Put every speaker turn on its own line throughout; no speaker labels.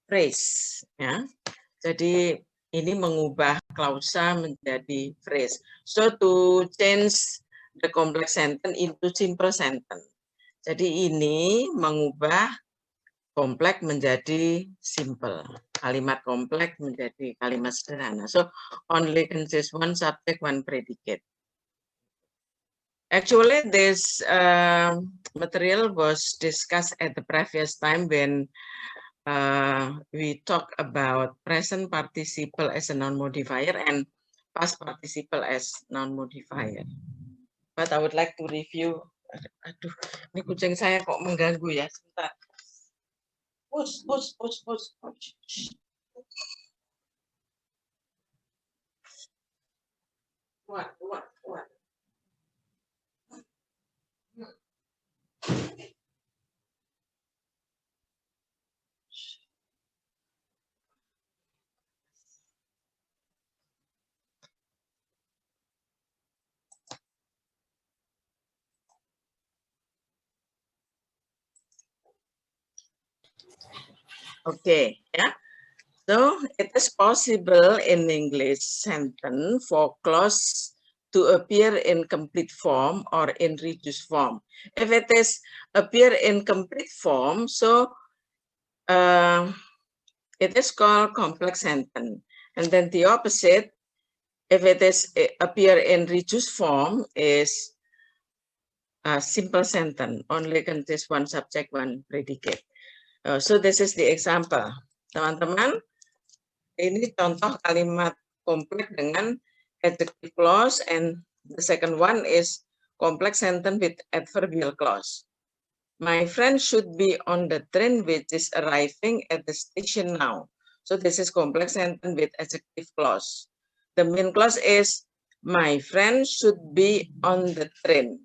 phrase, ya. Jadi ini mengubah klausa menjadi phrase. So to change the complex sentence into simple sentence. Jadi ini mengubah kompleks menjadi simple. Kalimat kompleks menjadi kalimat sederhana. So only consists one subject, one predicate. Actually, this material was discussed at the previous time when we talk about present participle as a noun modifier and past participle as noun modifier. But I would like to review. Aduh, ini kucing saya kok mengganggu ya. Sebentar. Push. What? Okay, yeah. So it is possible in English sentence for clause to appear in complete form or in reduced form. If it is appear in complete form, so it is called complex sentence. And then the opposite, if it is appear in reduced form, is a simple sentence, only contains one subject, one predicate. So this is the example. Teman-teman, ini contoh kalimat kompleks dengan adjective clause, and the second one is complex sentence with adverbial clause. My friend should be on the train which is arriving at the station now. So this is complex sentence with adjective clause. The main clause is my friend should be on the train.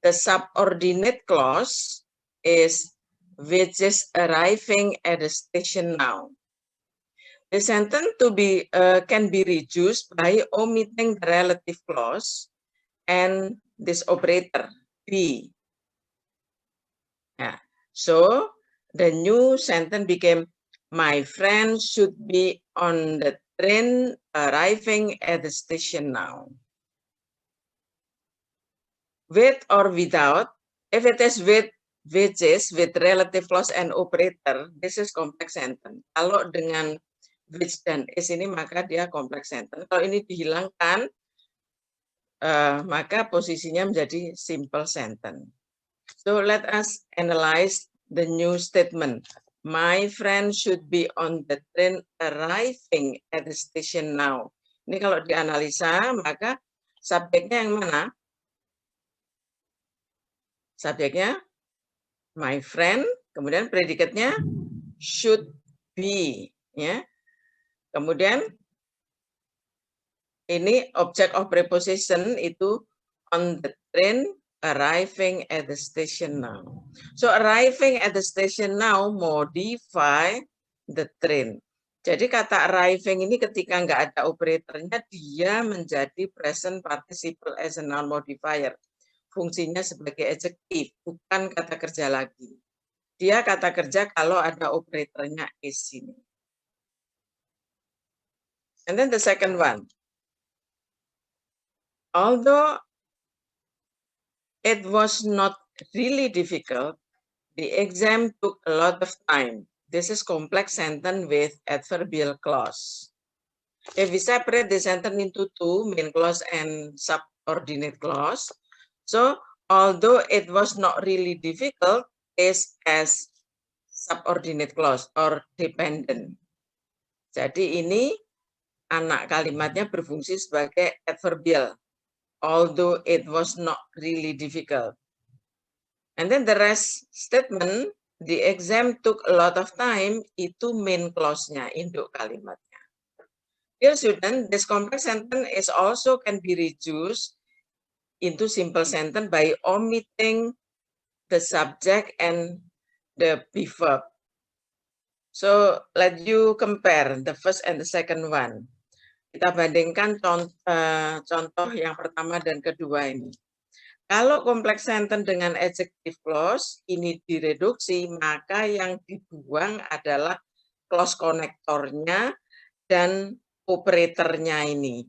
The subordinate clause is which is arriving at the station now. The sentence to be can be reduced by omitting the relative clause and this operator be. Yeah. So the new sentence became my friend should be on the train arriving at the station now. With or without, if it is with, which is with relative clause and operator, this is complex sentence. Kalau dengan which dan is ini maka dia complex sentence. Kalau ini dihilangkan, maka posisinya menjadi simple sentence. So let us analyze the new statement. My friend should be on the train arriving at the station now. Ini kalau dianalisa, maka subjeknya yang mana? Subjeknya my friend, kemudian predikatnya should be, ya. Kemudian ini object of preposition itu on the train arriving at the station now. So arriving at the station now modify the train. Jadi kata arriving ini ketika nggak ada operatornya, dia menjadi present participle as a noun modifier. Fungsinya sebagai adjektif, bukan kata kerja lagi. Dia kata kerja kalau ada operatornya is ini. And then the second one. Although it was not really difficult, the exam took a lot of time. This is complex sentence with adverbial clause. If we separate the sentence into two, main clause and subordinate clause, so although it was not really difficult, is as subordinate clause or dependent. Jadi ini anak kalimatnya berfungsi sebagai adverbial. Although it was not really difficult. And then the rest statement, the exam took a lot of time, itu main clause-nya, induk kalimatnya. Dear student, this complex sentence is also can be reduced into simple sentence by omitting the subject and the verb. So let you compare the first and the second one. Kita bandingkan contoh yang pertama dan kedua ini. Kalau kompleks sentence dengan adjective clause ini direduksi, maka yang dibuang adalah clause konektornya dan operatornya ini.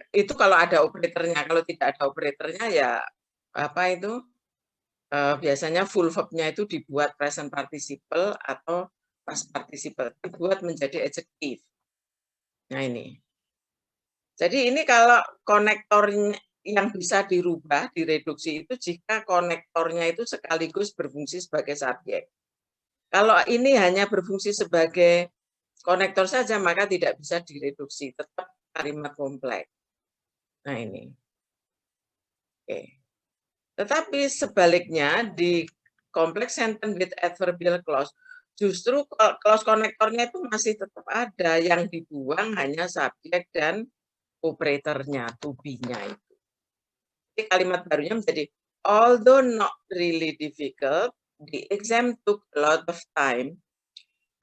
Itu kalau ada operatornya, kalau tidak ada operatornya ya apa itu biasanya full verb-nya itu dibuat present participle atau past participle, dibuat menjadi adjective. Nah ini. Jadi ini kalau konektornya yang bisa dirubah, direduksi itu jika konektornya itu sekaligus berfungsi sebagai subjek. Kalau ini hanya berfungsi sebagai konektor saja, maka tidak bisa direduksi, tetap kalimat kompleks. Nah ini. Oke. Tetapi sebaliknya di kompleks sentence with adverbial clause, justru clause konektornya itu masih tetap ada, yang dibuang hanya subjek dan operatornya, to be-nya itu. Jadi kalimat barunya menjadi although not really difficult, the exam took a lot of time.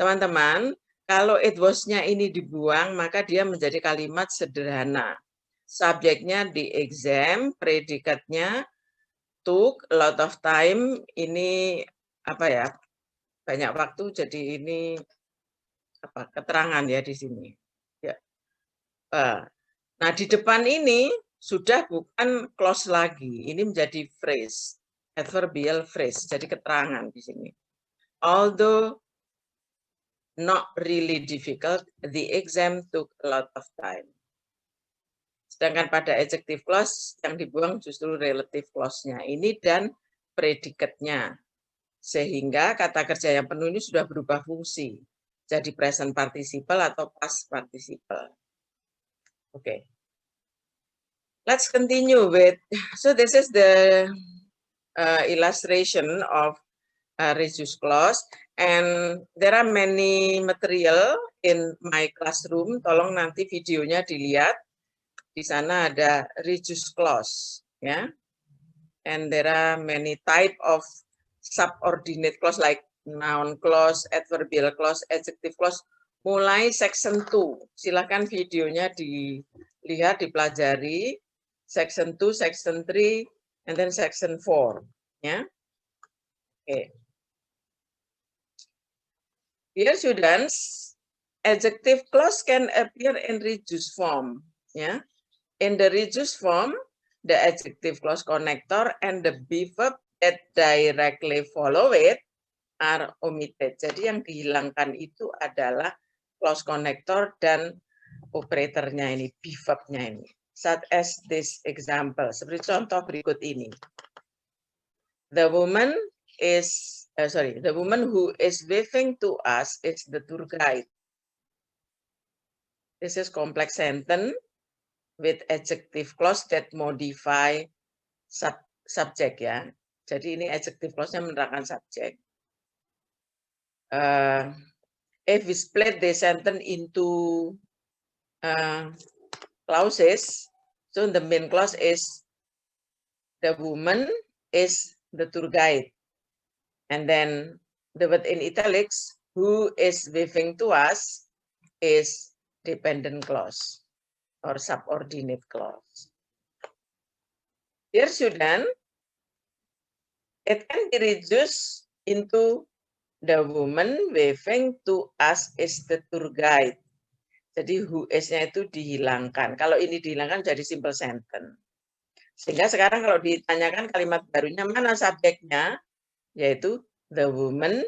Teman-teman, kalau it was-nya ini dibuang, maka dia menjadi kalimat sederhana. Subjeknya the exam, predikatnya took a lot of time, ini apa ya? Banyak waktu, jadi ini apa? Keterangan ya di sini. Ya. Nah, di depan ini sudah bukan clause lagi, ini menjadi phrase, adverbial phrase, jadi keterangan di sini. Although not really difficult, the exam took a lot of time. Sedangkan pada adjective clause yang dibuang justru relative clause-nya ini dan predikatnya. Sehingga kata kerja yang penuh ini sudah berubah fungsi. Jadi present participle atau past participle. Oke. Let's continue with, so this is the illustration of reduce clause, and there are many material in my classroom. Tolong nanti videonya dilihat. Di sana ada reduce clause, ya. And there are many type of subordinate clause like noun clause, adverbial clause, adjective clause. Mulai section 2. Silakan videonya dilihat, dipelajari. Section 2, section 3, and then section 4. Ya. Oke. Dear students, adjective clause can appear in reduced form. Ya. In the reduced form, the adjective clause connector and the be verb that directly follow it are omitted. Jadi yang dihilangkan itu adalah clause connector dan operatornya ini, be verb-nya ini. Such as this example, seperti contoh berikut ini. The woman who is waving to us is the tour guide. This is complex sentence with adjective clause that modify subject ya. Jadi ini adjective clause-nya menerangkan subjek. If we split the sentence into clauses, so the main clause is the woman is the tour guide, and then the word in italics, who is waving to us, is dependent clause or subordinate clause. Dear student, it can be reduced into the woman waving to us is the tour guide. Jadi who is-nya itu dihilangkan. Kalau ini dihilangkan jadi simple sentence. Sehingga sekarang kalau ditanyakan kalimat barunya mana subjeknya, yaitu the woman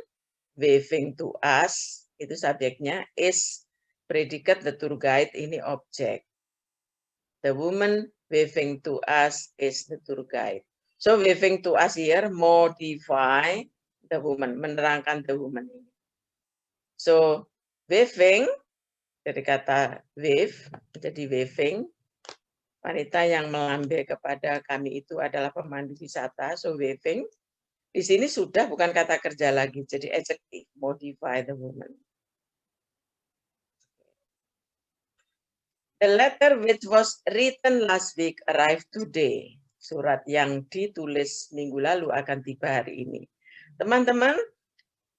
waving to us, itu subjeknya, is predikat the tour guide, ini objek. The woman waving to us is the tour guide. So waving to us here modify the woman, menerangkan the woman ini. So waving dari kata wave jadi waving, wanita yang melambai kepada kami itu adalah pemandu wisata. So waving di sini sudah bukan kata kerja lagi, jadi adjective, modify the woman. The letter which was written last week arrived today. Surat yang ditulis minggu lalu akan tiba hari ini. Teman-teman,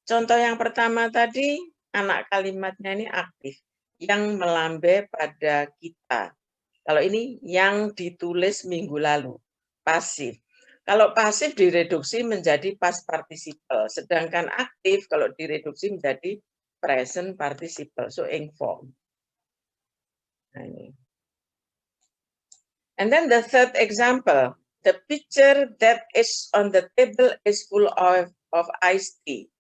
contoh yang pertama tadi, anak kalimatnya ini aktif. Yang melambai pada kita. Kalau ini yang ditulis minggu lalu, pasif. Kalau pasif direduksi menjadi past participle, sedangkan aktif kalau direduksi menjadi present participle, so inform. Nah, ini. And then the third example, the picture that is on the table is full of iced tea.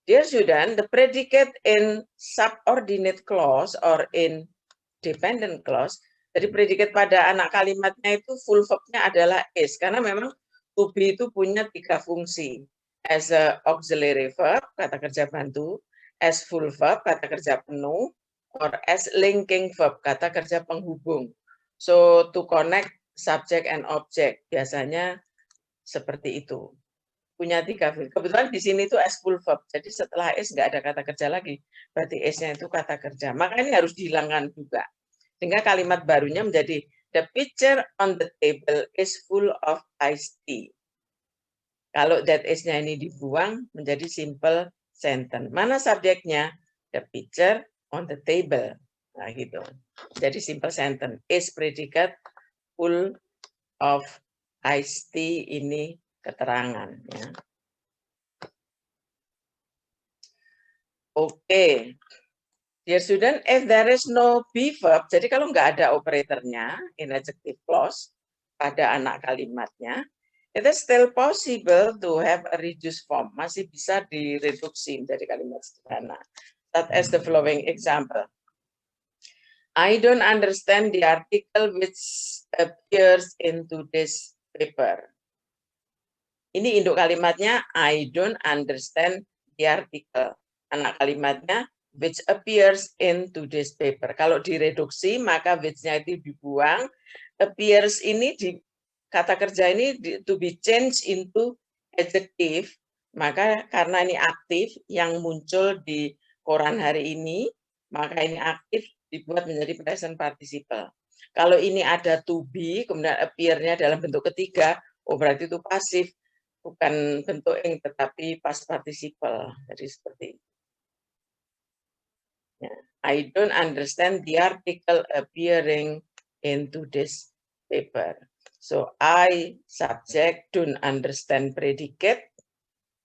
Dear student, the predicate in subordinate clause or in dependent clause, jadi predikat pada anak kalimatnya itu full verb-nya adalah is, karena memang to be itu punya 3 fungsi. As a auxiliary verb, kata kerja bantu, as full verb, kata kerja penuh, or as linking verb, kata kerja penghubung. So to connect subject and object, biasanya seperti itu. Punya 3 fungsi. Kebetulan di sini itu as full verb, jadi setelah is nggak ada kata kerja lagi, berarti is-nya itu kata kerja. Maka ini harus dihilangkan juga. Sehingga kalimat barunya menjadi the pitcher on the table is full of iced tea. Kalau that is-nya ini dibuang menjadi simple sentence. Mana subjeknya? The pitcher on the table. Nah, gitu. Jadi simple sentence. Is predikat full of iced tea ini keterangan. Ya. Oke. Dear student, if there is no be verb, jadi kalau nggak ada operatornya in adjective clause pada anak kalimatnya, it is still possible to have a reduced form. Masih bisa direduksi menjadi kalimat sederhana. Such as the following example. I don't understand the article which appears in today's paper. Ini induk kalimatnya I don't understand the article. Anak kalimatnya which appears in today's paper. Kalau direduksi maka which-nya itu dibuang. Appears ini di kata kerja ini to be changed into adjective. Maka karena ini aktif yang muncul di koran hari ini, maka ini aktif dibuat menjadi present participle. Kalau ini ada to be, kemudian appear-nya dalam bentuk ketiga, oh berarti itu pasif, bukan bentuk ing tetapi past participle. Jadi seperti itu. I don't understand the article appearing in today's paper. So I subject don't understand predicate.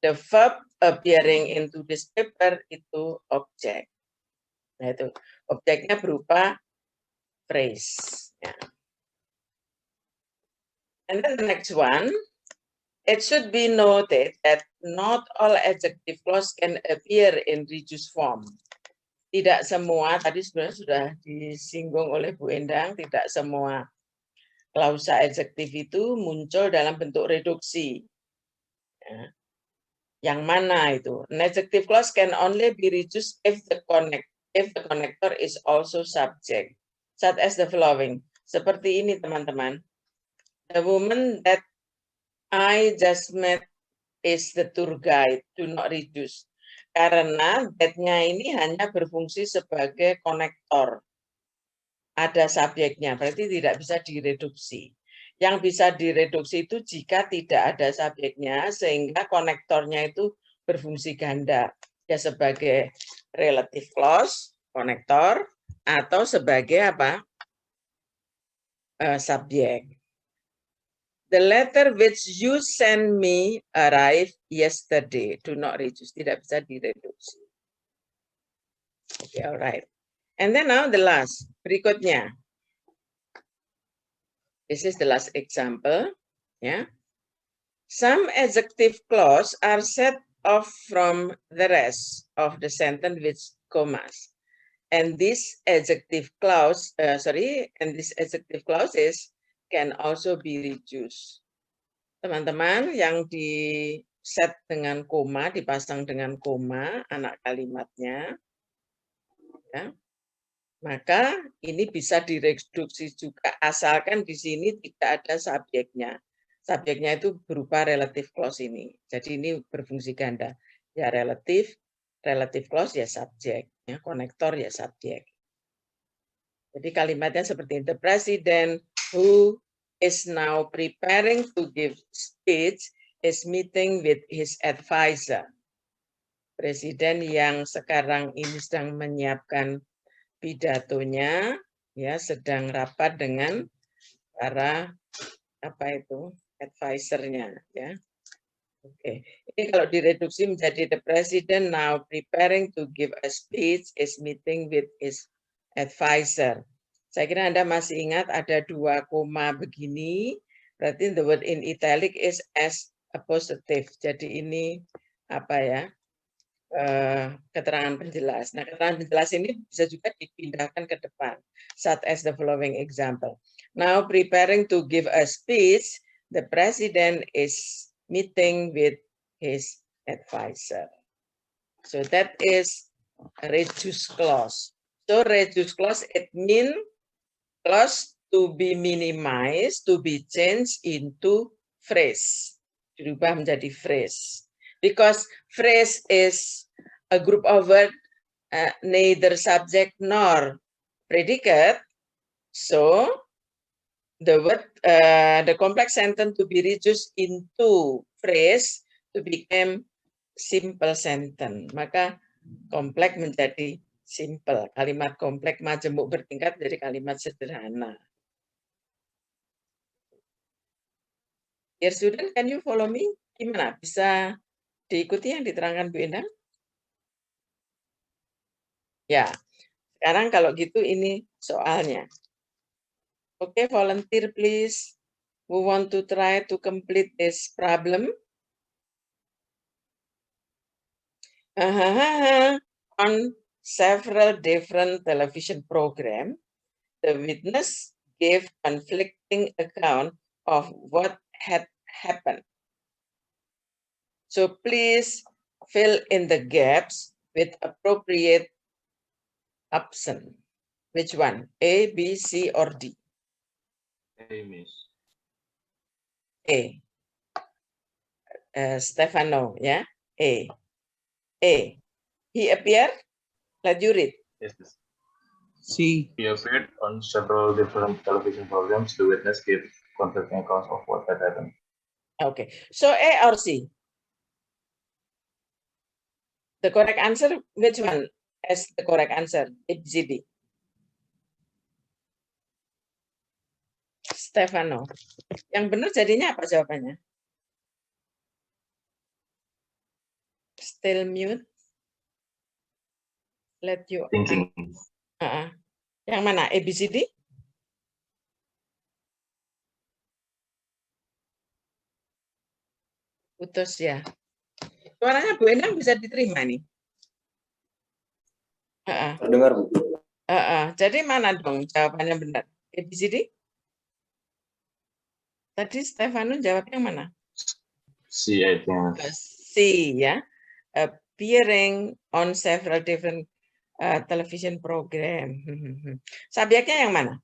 The verb appearing in today's paper itu objek. Nah itu objeknya berupa phrase. Ya. And then the next one, it should be noted that not all adjective clause can appear in reduced form. Tidak semua, tadi sebenarnya sudah disinggung oleh Bu Endang, tidak semua klausa adjektif itu muncul dalam bentuk reduksi. Ya. Yang mana itu? An adjective clause can only be reduced if the connector is also subject. Such as the following. Seperti ini teman-teman. The woman that I just met is the tour guide. Do not reduce. Karena that-nya ini hanya berfungsi sebagai konektor. Ada subjeknya, berarti tidak bisa direduksi. Yang bisa direduksi itu jika tidak ada subjeknya, sehingga konektornya itu berfungsi ganda. Ya sebagai relative clause, konektor, atau sebagai apa? Subjek. The letter which you send me arrived yesterday. Do not reduce. Tidak bisa direduksi. Okay, alright. And then now the last. Berikutnya. This is the last example. Yeah. Some adjective clause are set off from the rest of the sentence with commas. And this adjective clause, adjective clauses can also be reduced. Teman-teman yang di set dengan koma, dipasang dengan koma, anak kalimatnya, ya, maka ini bisa direduksi juga, asalkan di sini tidak ada subjeknya. Subjeknya itu berupa relative clause ini. Jadi ini berfungsi ganda. Ya relative clause ya subjek, ya konektor ya subjek. Jadi kalimatnya seperti ini. The president who is now preparing to give speech is meeting with his advisor. Presiden yang sekarang ini sedang menyiapkan pidatonya, ya sedang rapat dengan para advisor-nya ya. Oke, ini kalau direduksi menjadi the president now preparing to give a speech is meeting with his advisor. Saya kira Anda masih ingat ada 2 koma begini, berarti the word in italic is as a positive. Jadi ini keterangan penjelas. Nah, keterangan penjelas ini bisa juga dipindahkan ke depan, such as the following example. Now preparing to give a speech, the president is meeting with his advisor. So that is a reduced clause. So reduced clause, it means clause to be minimized, to be changed into phrase. Dirubah menjadi phrase. Because phrase is a group of words, neither subject nor predicate. So the word, the complex sentence to be reduced into phrase to become simple sentence. Maka kompleks menjadi simple. Kalimat kompleks majemuk bertingkat menjadi kalimat sederhana. Dear student, can you follow me? Gimana? Bisa diikuti yang diterangkan Bu Endang? Ya, sekarang kalau gitu ini soalnya. Oke, volunteer please. Who want to try to complete this problem? On several different television programs, the witness gave conflicting account of what had happened. So please fill in the gaps with appropriate option. Which one? A, B, C, or D?
A, Miss.
A. Stefano, yeah? A. A. He appeared? Let you read.
Yes.
C.
He appeared on several different television programs. The witness gave conflicting accounts of what had happened.
Okay. So A or C? The correct answer, which one is the correct answer? A, B, C, D. Stefano. Yang benar jadinya apa jawabannya? Still mute. Let you
Thinking.
Yang mana? A, B, C, D? Putus ya. Suaranya Bu Endang bisa diterima nih.
Dengar, Bu.
Jadi mana dong jawabannya benar? A, B, C, D? Tadi Stefano jawab yang mana?
C, I think.
C ya. Appearing on several different television program. Subjeknya yang mana?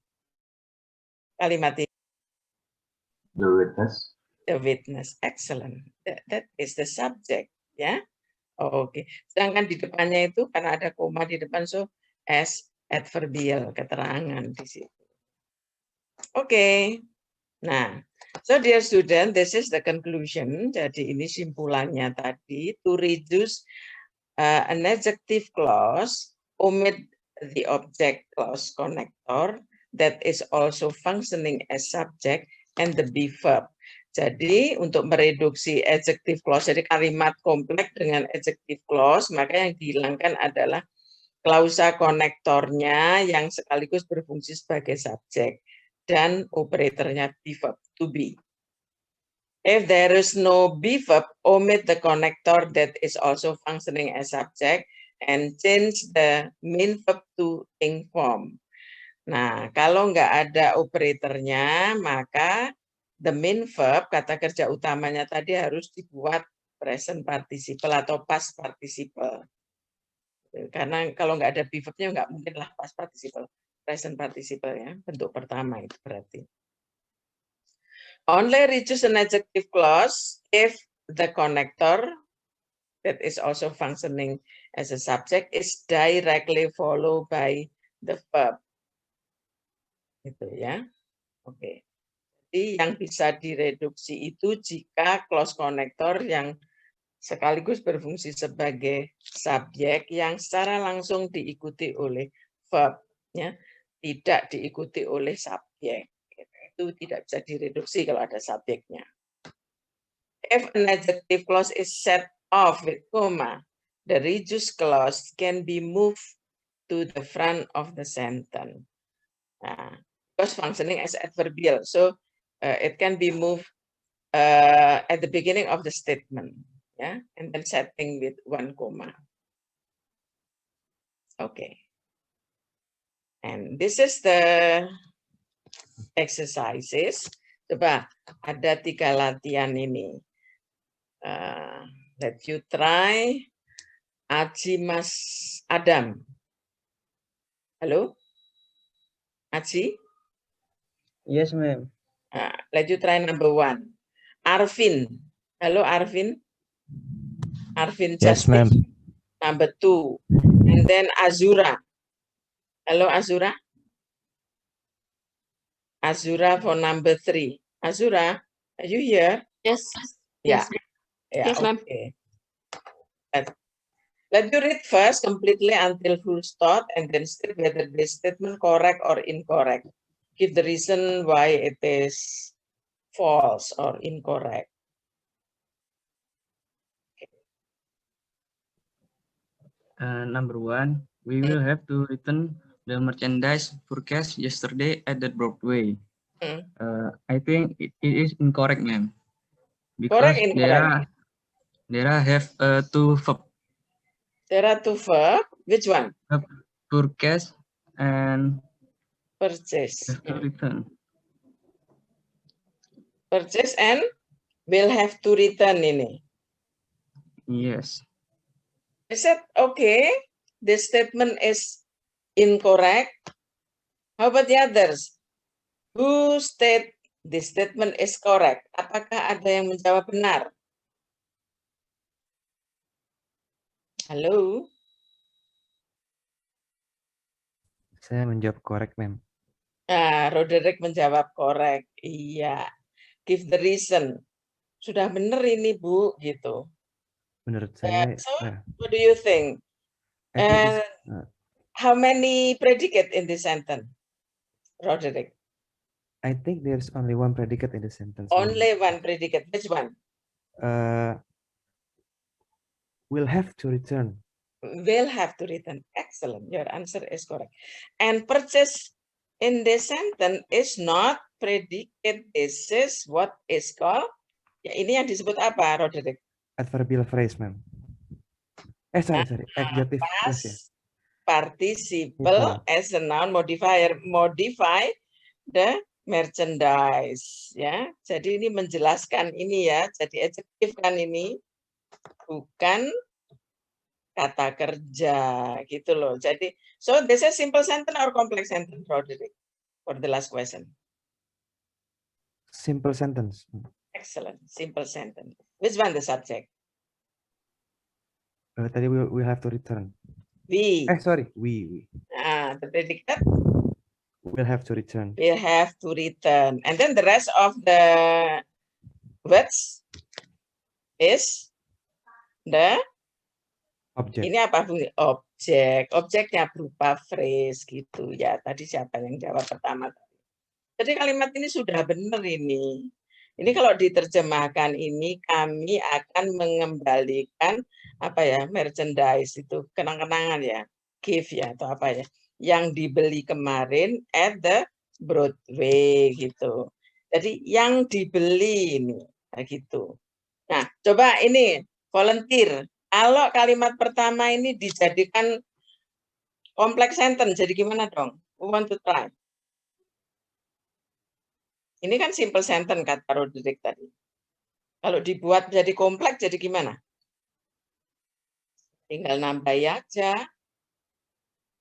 Kalimat ini.
The witness.
The witness. Excellent. That is the subject. Ya. Oh, oke. Sedangkan di depannya itu karena ada koma di depan, so as adverbial, keterangan di situ. Oke. Nah, so dear student, this is the conclusion. Jadi ini simpulannya tadi. To reduce an adjective clause, omit the object clause connector that is also functioning as subject and the be verb. Jadi untuk mereduksi adjective clause, jadi kalimat kompleks dengan adjective clause, maka yang dihilangkan adalah klausa konektornya yang sekaligus berfungsi sebagai subjek dan operatornya be verb, to be. If there is no be verb, omit the connector that is also functioning as subject and change the main verb to ing form. Nah, kalau nggak ada operatornya, maka the main verb, kata kerja utamanya tadi harus dibuat present participle atau past participle. Karena kalau nggak ada be verb-nya nggak mungkin lah past participle, present participle ya, bentuk pertama itu berarti. Only reduce an adjective clause if the connector that is also functioning as a subject is directly followed by the verb. Gitu ya. Oke. Jadi yang bisa direduksi itu jika clause connector yang sekaligus berfungsi sebagai subjek yang secara langsung diikuti oleh verb. Ya. tidak diikuti oleh subjek. Itu tidak bisa direduksi kalau ada subjeknya. If an adjective clause is set off with comma, the reduced clause can be moved to the front of the sentence. Because functioning as adverbial, so it can be moved at the beginning of the statement, yeah, and then setting with 1 comma. Okay. And this is the exercises. Coba ada 3 latihan ini. Let you try. Aji Mas Adam. Halo? Aji?
Yes, ma'am.
Let you try number 1. Arvin. Hello, Arvin. Arvin
Yes, ma'am.
Number 2. And then Azura. Hello, Azura. Azura for number 3. Azura, are you here?
Yes.
Yeah.
Yes.
Yeah,
Yes, ma'am.
okay. Let you read first completely until full stop and then state whether this statement correct or incorrect. Give the reason why it is false or incorrect.
Number 1, we will have to return the merchandise purchased yesterday at the Broadway. I think it is incorrect, ma'am. Because
Correct, incorrect.
there have 2 verbs.
There are 2 verbs. Which one?
Purchase and
Purchase.
have to return.
Purchase and will have to return ini.
Yes.
I said, okay, this statement is incorrect. How about the others? Who state this statement is correct? Apakah ada yang menjawab benar? Halo?
Saya menjawab correct, ma'am.
Roderick menjawab correct. Iya. Give the reason. Sudah benar ini, Bu, gitu.
Menurut saya,
So, what do you think?
I think
And how many predicate in this sentence, Roderick?
I think there's only one predicate in the sentence. ma'am.
Only one predicate. Which one?
Will have to return.
Will have to return. Excellent. Your answer is correct. And purchase in this sentence is not predicate. This is what is called. Ya, ini yang disebut apa, Roderick?
Adverbial phrase, ma'am. Sorry. Adjective phrase, ya.
Participle as a noun modifier. Modify the merchandise. Ya, jadi ini menjelaskan ini ya. Jadi adjective kan ini bukan kata kerja gitu loh. Jadi, so this is simple sentence or complex sentence, Roderick? For the last question.
Simple sentence.
Excellent. Simple sentence. Which one the subject?
Tadi we have to return.
We.
Sorry. We.
The predicate?
Will have to return.
Will have to return. And then the rest of the words is the
Object.
ini apa? Objek. Objeknya berupa phrase gitu ya. Tadi siapa yang jawab pertama? Jadi kalimat ini sudah benar ini. Ini kalau diterjemahkan ini kami akan mengembalikan apa ya, merchandise itu kenang-kenangan ya, gift ya atau apa ya, yang dibeli kemarin at the Broadway gitu. Jadi yang dibeli ini gitu. Nah, coba ini volunteer. Kalau kalimat pertama ini dijadikan complex sentence, jadi gimana dong? We want to try. Ini kan simple sentence kata Roderick tadi. Kalau dibuat jadi kompleks jadi gimana? Tinggal nambah aja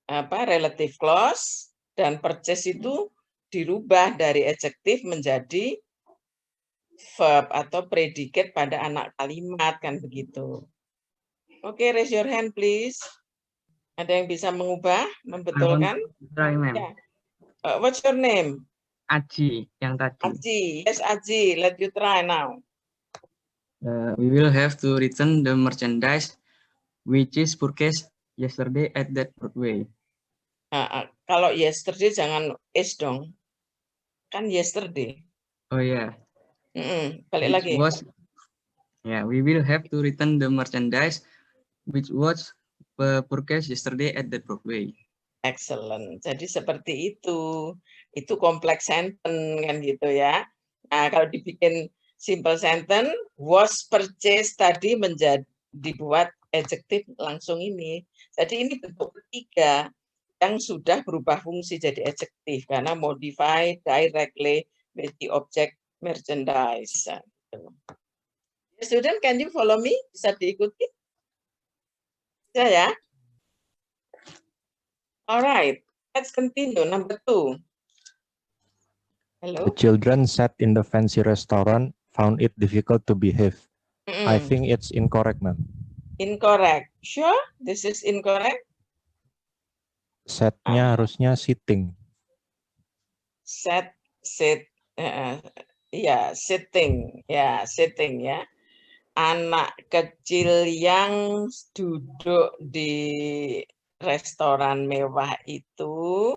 apa relative clause dan purchase itu dirubah dari adjective menjadi verb atau predicate pada anak kalimat kan begitu. Oke, raise your hand please. Ada yang bisa mengubah, membetulkan?
Try, ma'am.
Ya. What's your name?
Aji, yang tadi.
Aji, yes Aji, let you try now.
We will have to return the merchandise which is purchased yesterday at that Broadway.
Kalau yesterday jangan is dong. Kan yesterday.
Oh yeah.
Balik
Which
lagi.
was, yeah, we will have to return the merchandise which was purchased yesterday at the Broadway.
Excellent. Jadi seperti itu. Itu kompleks sentence kan gitu ya. Nah, kalau dibikin simple sentence, was purchased tadi dibuat adjektif langsung ini. Jadi ini bentuk ketiga yang sudah berubah fungsi jadi adjektif karena modify directly with the object merchandise. Student, can you follow me? Bisa diikuti? Bisa ya? Alright, let's continue. Number 2. Hello?
The children sat in the fancy restaurant found it difficult to behave. I think it's incorrect, ma'am.
Incorrect. Sure, this is incorrect.
Sat-nya harusnya sitting.
Sit, sitting, ya. Anak kecil yang duduk di restoran mewah itu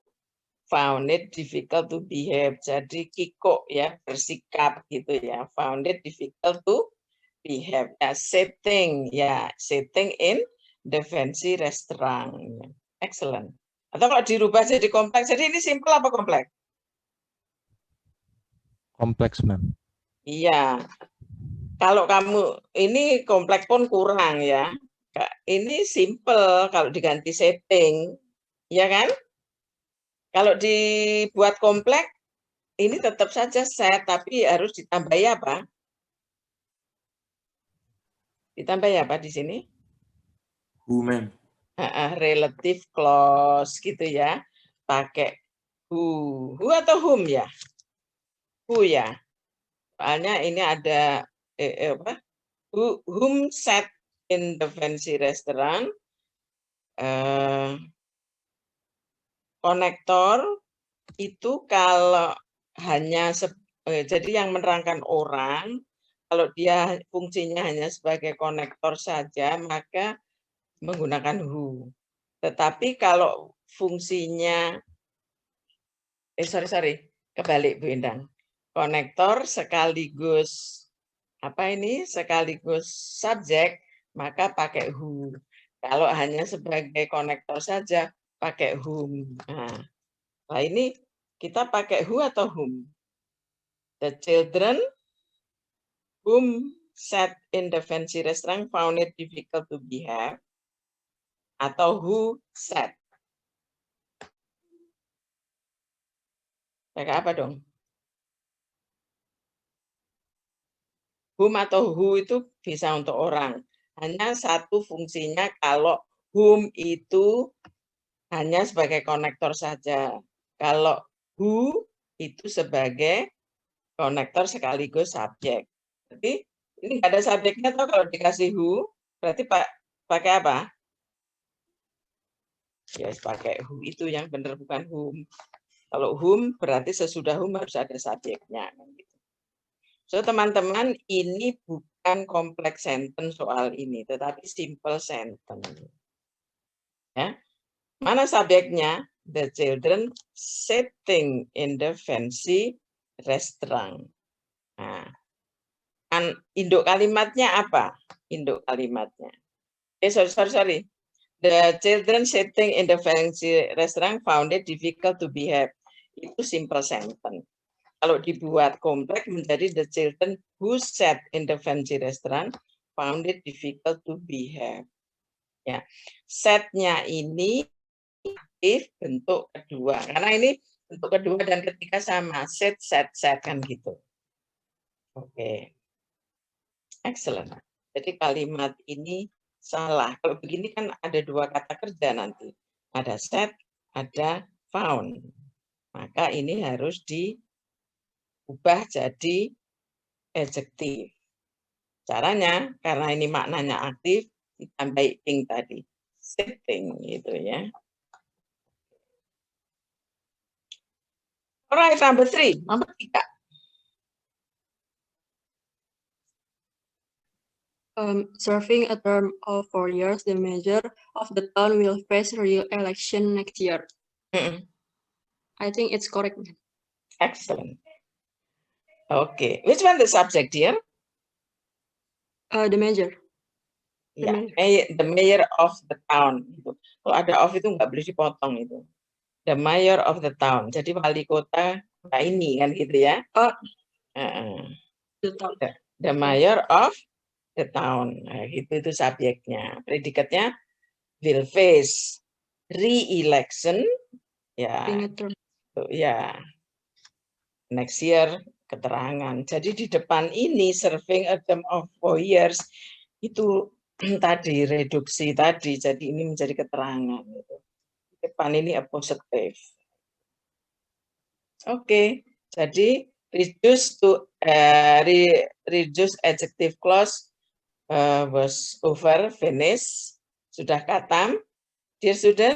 found it difficult to behave. Jadi kikuk ya, bersikap gitu ya. Found it difficult to behave. Sitting in the fancy restaurant. Excellent. Atau kalau dirubah jadi kompleks. Jadi ini simple apa kompleks?
Kompleks, ma'am.
Iya. Kalau kamu ini kompleks pun kurang ya. Ini simple kalau diganti setting. Ya kan? Kalau dibuat kompleks, ini tetap saja set, tapi harus ditambahi apa? Ditambahi apa di sini?
Who, ma'am?
Relative clause gitu ya. Pakai who. Who atau whom ya? Who ya. Soalnya ini ada whom sat in the fancy restaurant. Konektor itu kalau hanya jadi yang menerangkan orang, kalau dia fungsinya hanya sebagai konektor saja, maka menggunakan who. Tetapi kalau fungsinya, kebalik Bu Endang. Konektor sekaligus sekaligus subjek, maka pakai who. Kalau hanya sebagai konektor saja, pakai whom. Nah, ini kita pakai who atau whom? The children whom sat in the fancy restaurant found it difficult to behave. Atau who sat? Pakai apa dong? Whom atau who itu bisa untuk orang. Hanya satu fungsinya kalau whom itu hanya sebagai konektor saja. Kalau who itu sebagai konektor sekaligus subjek. Jadi ini nggak ada subjeknya tuh kalau dikasih who, berarti pakai apa? Ya, pakai who itu yang benar, bukan whom. Kalau whom berarti sesudah whom harus ada subjeknya. So teman-teman, ini bukan kompleks sentence soal ini, tetapi simple sentence. Ya. Mana subjeknya? The children sitting in the fancy restaurant. Nah, induk kalimatnya apa? Induk kalimatnya. Sorry. The children sitting in the fancy restaurant found it difficult to behave. Itu simple sentence. Kalau dibuat kompleks menjadi the children who sat in the fancy restaurant found it difficult to behave. Ya, setnya ini aktif bentuk kedua. Karena ini bentuk kedua dan ketiga sama. Set kan gitu. Oke. Excellent. Jadi kalimat ini salah. Kalau begini kan ada dua kata kerja nanti. Ada set, ada found. Maka ini harus diubah jadi adjektif. Caranya, karena ini maknanya aktif, ditambah ing tadi. Sitting gitu ya. Alright, number 3. Nomor 3.
Serving a term of 4 years, the mayor of the town will face re-election next year. I think it's correct, ma'am.
Excellent. Okay, which one the subject here?
The major. The
Ya, the mayor of the town. Gitu. Kalau ada of itu nggak boleh dipotong itu. The mayor of the town. Jadi wali kota ini kan gitu ya.
Oh,
The mayor of the town. Nah, gitu itu subjeknya. Predikatnya will face re-election. Ya, ya. Next year keterangan. Jadi di depan ini serving a term of 4 years itu tadi reduksi tadi. Jadi ini menjadi keterangan. Gitu. Di depan ini a positive. Oke, jadi reduce adjective clause was over, finish, sudah khatam. Dear student,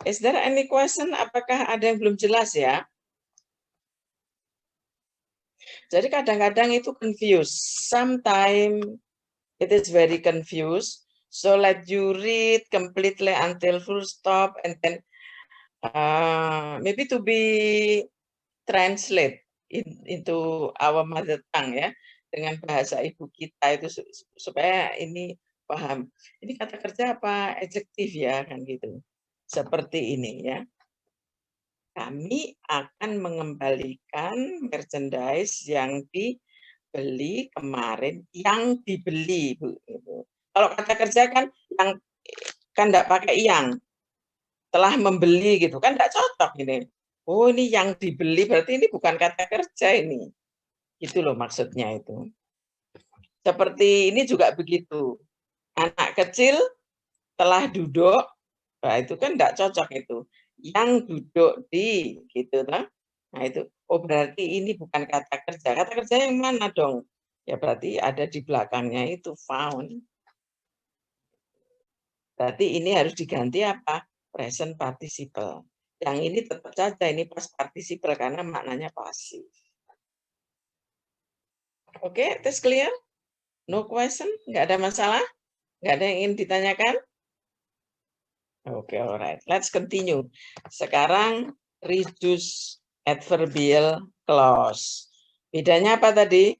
is there any question? Apakah ada yang belum jelas ya? Jadi kadang-kadang itu confused. Sometimes it is very confused. So let you read completely until full stop and then maybe to be translate into our mother tongue ya, dengan bahasa ibu kita itu supaya ini paham. Ini kata kerja apa adjektif ya kan gitu. Seperti ini ya. Kami akan mengembalikan merchandise yang dibeli kemarin, yang dibeli, Bu. Kalau kata kerja kan yang kan enggak pakai yang, telah membeli gitu kan enggak cocok ini. Oh, ini yang dibeli berarti ini bukan kata kerja ini. Gitu loh maksudnya itu. Seperti ini juga begitu. Anak kecil telah duduk, nah itu kan enggak cocok itu. Yang duduk di gitu nah. Nah itu oh berarti ini bukan kata kerja. Kata kerja yang mana dong? Ya berarti ada di belakangnya itu found. Berarti ini harus diganti apa? Present participle. Yang ini tetap saja ini past participle karena maknanya pasif. Oke, itu clear? No question? Nggak ada masalah? Nggak ada yang ingin ditanyakan? Oke, alright. Let's continue. Sekarang reduce adverbial clause. Bedanya apa tadi?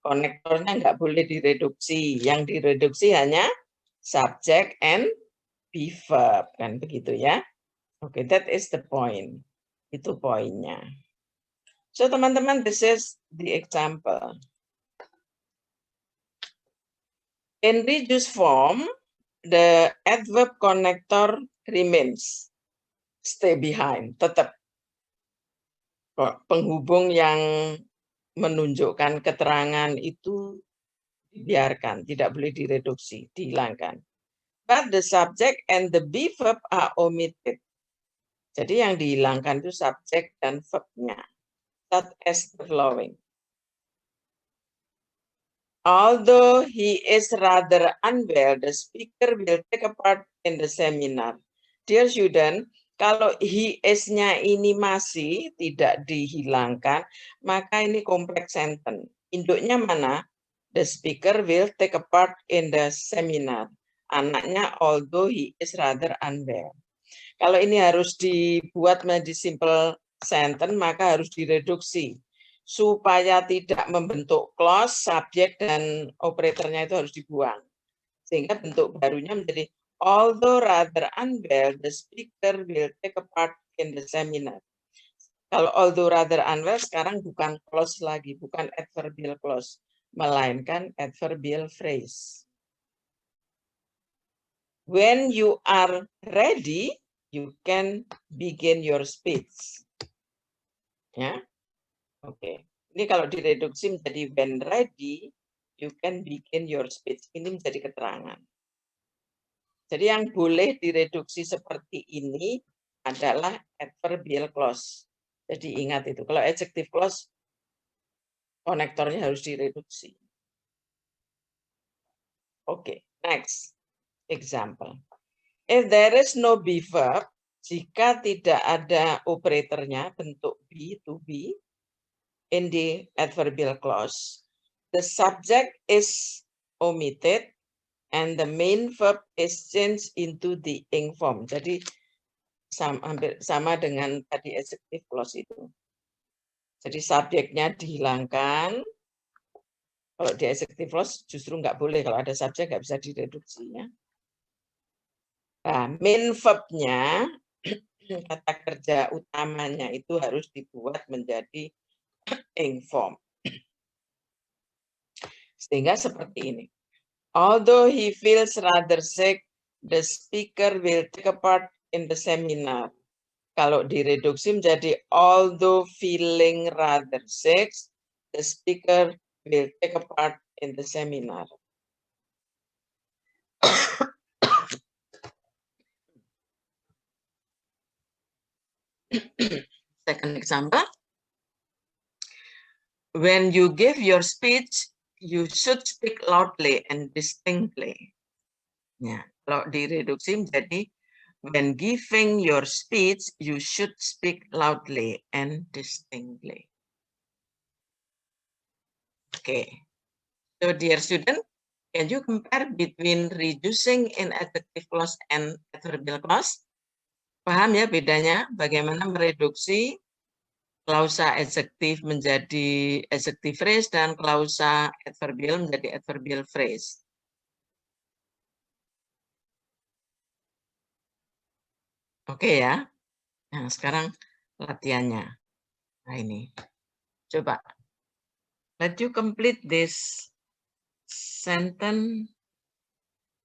Konektornya nggak boleh direduksi. Yang direduksi hanya subject and be verb. Kan begitu ya? Oke, that is the point. Itu poinnya. So, teman-teman, this is the example. In reduce form, the adverb connector remains. Stay behind. Tetap. Penghubung yang menunjukkan keterangan itu dibiarkan. Tidak boleh direduksi, dihilangkan. But the subject and the be verb are omitted. Jadi yang dihilangkan itu subjek dan verb-nya. Such as the following. Although he is rather unwell, the speaker will take a part in the seminar. Dear student, kalau he is-nya ini masih tidak dihilangkan, maka ini complex sentence. Induknya mana? The speaker will take a part in the seminar. Anaknya, although he is rather unwell. Kalau ini harus dibuat menjadi simple sentence, maka harus direduksi. Supaya tidak membentuk clause, subjek, dan operatornya itu harus dibuang. Sehingga bentuk barunya menjadi although rather unwell, the speaker will take a part in the seminar. Kalau although rather unwell sekarang bukan clause lagi, bukan adverbial clause, melainkan adverbial phrase. When you are ready, you can begin your speech. Ya. Oke, ini kalau direduksi menjadi when ready, you can begin your speech. Ini menjadi keterangan. Jadi yang boleh direduksi seperti ini adalah adverbial clause. Jadi ingat itu. Kalau adjective clause, konektornya harus direduksi. Oke, next example. If there is no be verb, jika tidak ada operatornya bentuk be, to be, in the adverbial clause, the subject is omitted and the main verb is changed into the ing form. Jadi hampir sama dengan tadi adjective clause itu. Jadi subjeknya dihilangkan. Kalau di adjective clause justru nggak boleh, kalau ada subjek nggak bisa direduksi ya. Nah, main verb-nya, kata kerja utamanya itu harus dibuat menjadi ing form. Sehingga seperti ini. Although he feels rather sick, the speaker will take a part in the seminar. Kalau direduksi menjadi although feeling rather sick, the speaker will take a part in the seminar. Second example. When you give your speech, you should speak loudly and distinctly. Ya, kalau direduksi menjadi when giving your speech, you should speak loudly and distinctly. Okay. So dear student, can you compare between reducing in adjective clause and adverbial clause? Paham ya bedanya bagaimana mereduksi klausa adjektif menjadi adjective phrase dan klausa adverbial menjadi adverbial phrase. Oke ya. Nah, sekarang latihannya. Nah, ini. Coba. Let you complete this sentence.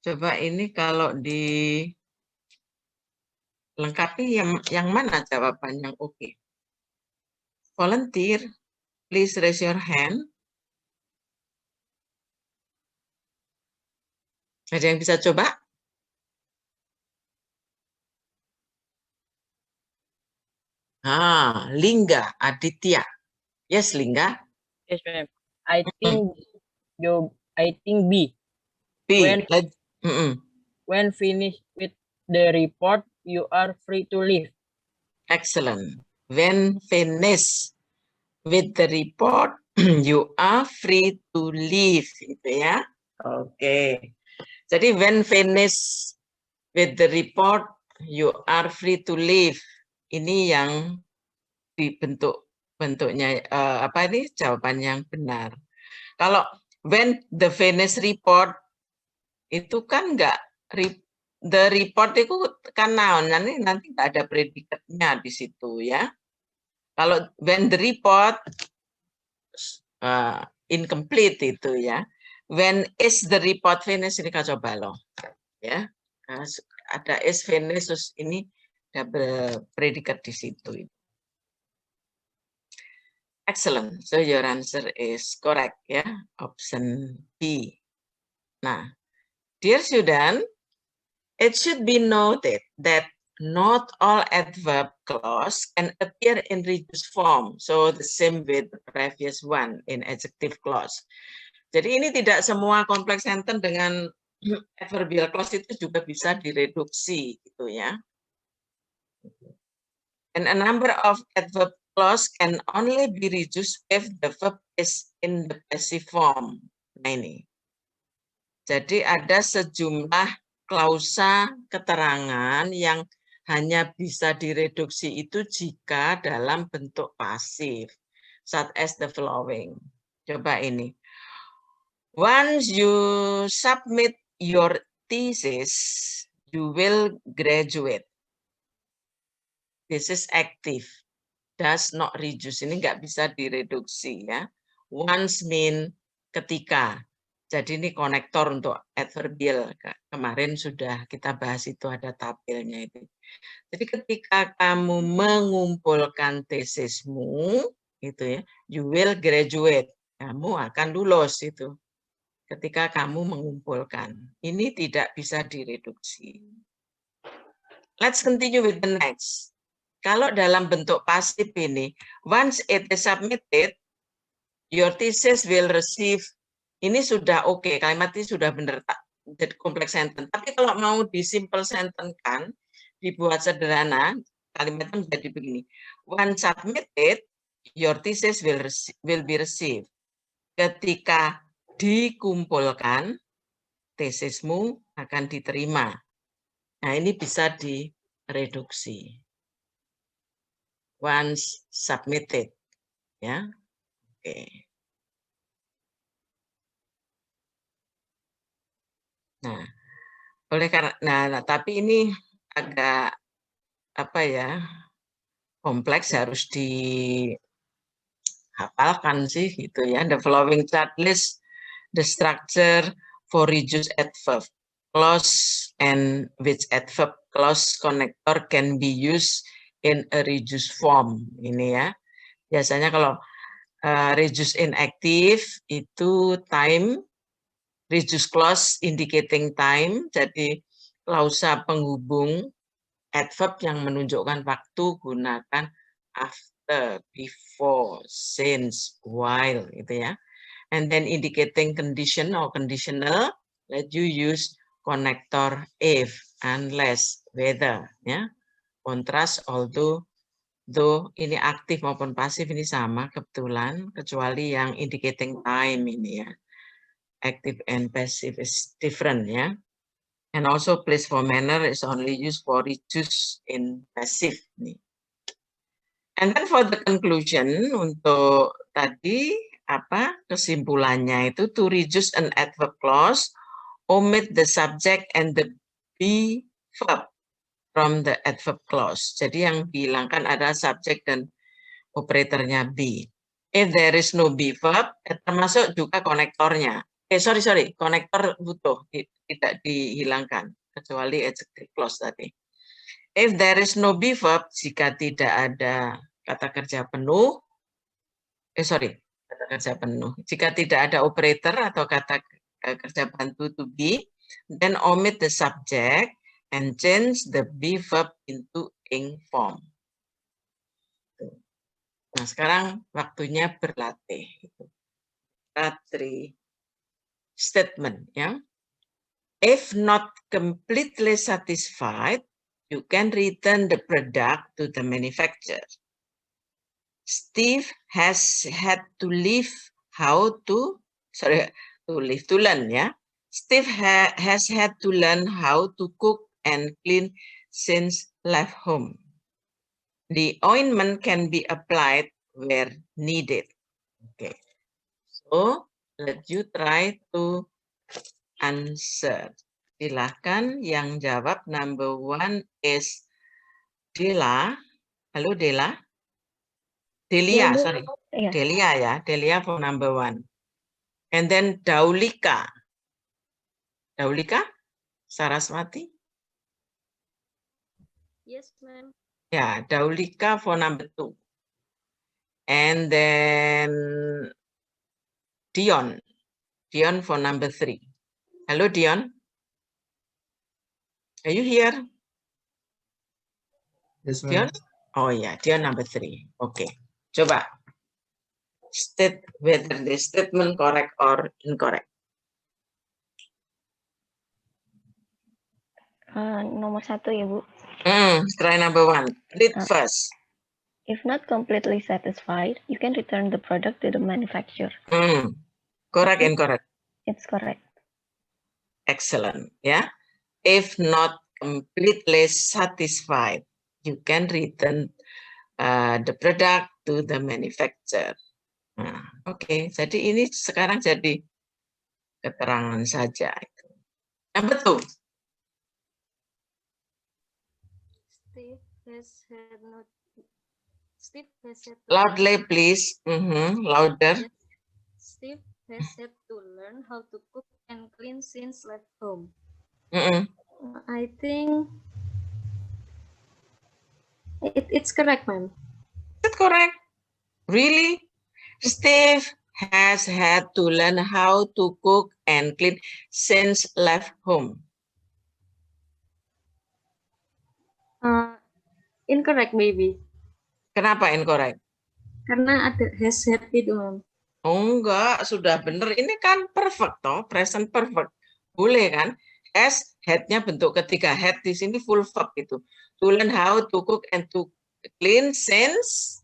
Coba ini kalau dilengkapi yang mana jawaban yang oke? Volunteer, please raise your hand. Ada yang bisa coba? Lingga, Aditya. Yes, Lingga.
Yes, ma'am. I think B.
B.
When finished with the report, you are free to leave.
Excellent. When finished with the report, you are free to leave. Gitu ya. Oke. Jadi when finished with the report, you are free to leave. Ini yang bentuknya apa ini jawaban yang benar. Kalau when the finished report itu kan enggak, the report itu kan noun, nanti enggak ada predikatnya di situ ya. Kalau when the report incomplete itu ya. When is the report finished, ini kita coba loh ya. Ada is finished, terus ini double predikat di situ. Excellent. So your answer is correct ya. Option B. Nah, dear student, it should be noted that not all adverb clause can appear in reduced form. So the same with the previous one in adjective clause. Jadi ini tidak semua complex sentence dengan adverbial clause itu juga bisa direduksi gitu ya. And a number of adverb clause can only be reduced if the verb is in the passive form. Nah ini. Jadi ada sejumlah klausa keterangan yang hanya bisa direduksi itu jika dalam bentuk pasif. Such as the following. Coba ini. Once you submit your thesis, you will graduate. This is active, does not reduce. Ini nggak bisa direduksi ya. Once mean ketika. Jadi ini konektor untuk adverbial. Kemarin sudah kita bahas itu, ada tabelnya itu. Jadi ketika kamu mengumpulkan tesismu, itu ya, you will graduate. Kamu akan lulus itu. Ketika kamu mengumpulkan. Ini tidak bisa direduksi. Let's continue with the next. Kalau dalam bentuk pasif ini, once it is submitted, your thesis will receive. Ini sudah oke, kalimat ini sudah benar, jadi complex sentence. Tapi kalau mau di simple sentence kan, dibuat sederhana, kalimatnya menjadi begini. Once submitted, your thesis will be received. Ketika dikumpulkan, tesismu akan diterima. Nah, ini bisa reduksi. Once submitted, ya. Oke. Nah, oleh karena tapi ini agak apa ya? Kompleks, harus dihafalkan sih gitu ya. The following chart list the structure for reduced adverb clause and which adverb clause connector can be used in a reduced form. Ini ya. Biasanya kalau reduced inactive itu time, reduced clause indicating time, jadi klausa penghubung adverb yang menunjukkan waktu gunakan after, before, since, while gitu ya. And then indicating condition or conditional, let you use connector if, unless, whether ya. Kontras although, though ini aktif maupun pasif ini sama kebetulan, kecuali yang indicating time ini ya. Active and passive is different ya. And also place for manner is only used for reduce in passive nih. And then for the conclusion, untuk tadi apa kesimpulannya itu, to reduce an adverb clause, omit the subject and the be verb from the adverb clause. Jadi yang dihilangkan adalah subject dan operatornya be. If there is no be verb, termasuk juga konektornya. Sorry, konektor butuh, tidak dihilangkan, kecuali adjective clause tadi. If there is no be verb, jika tidak ada kata kerja penuh, kata kerja penuh. Jika tidak ada operator atau kata kerja bantu to be, then omit the subject and change the be verb into ing form. Nah, sekarang waktunya berlatih. Three statement ya. If not completely satisfied, you can return the product to the manufacturer. Steve has had to learn ya. Steve has had to learn how to cook and clean since left home. The ointment can be applied where needed. Okay. So let you try to answer. Silahkan yang jawab. Number 1 is Dela. Halo Dela. Delia, sorry.
Yeah.
Delia ya. Delia for number 1. And then Daulika. Daulika? Saraswati?
Yes, ma'am.
Ya, Daulika for number 2. And then Dion. Dion for number 3. Halo Dion. Are you here?
Yes,
Dion? Oh ya, Dion number 3. Oke. Coba. State whether the statement correct or incorrect.
Nomor 1 ya, Bu.
Try number 1. Read first.
If not completely satisfied, you can return the product to the manufacturer.
Correct, incorrect?
It's correct.
Excellent. Yeah. If not completely satisfied, you can return the product to the manufacturer. Oke. Jadi ini sekarang jadi keterangan saja. Number 2.
Steve has had
Loudly, please. Louder.
Steve has had to learn how to cook and clean since left home. I think it's correct, ma'am.
Is it correct? Really? Steve has had to learn how to cook and clean since left home.
Incorrect, maybe.
Kenapa incorrect?
Karena ada has had itu, ma'am.
Oh enggak, sudah benar. Ini kan perfect toh, present perfect. Boleh kan? Has, had-nya bentuk ketiga. Had di sini full verb itu. To learn how to cook and to clean since.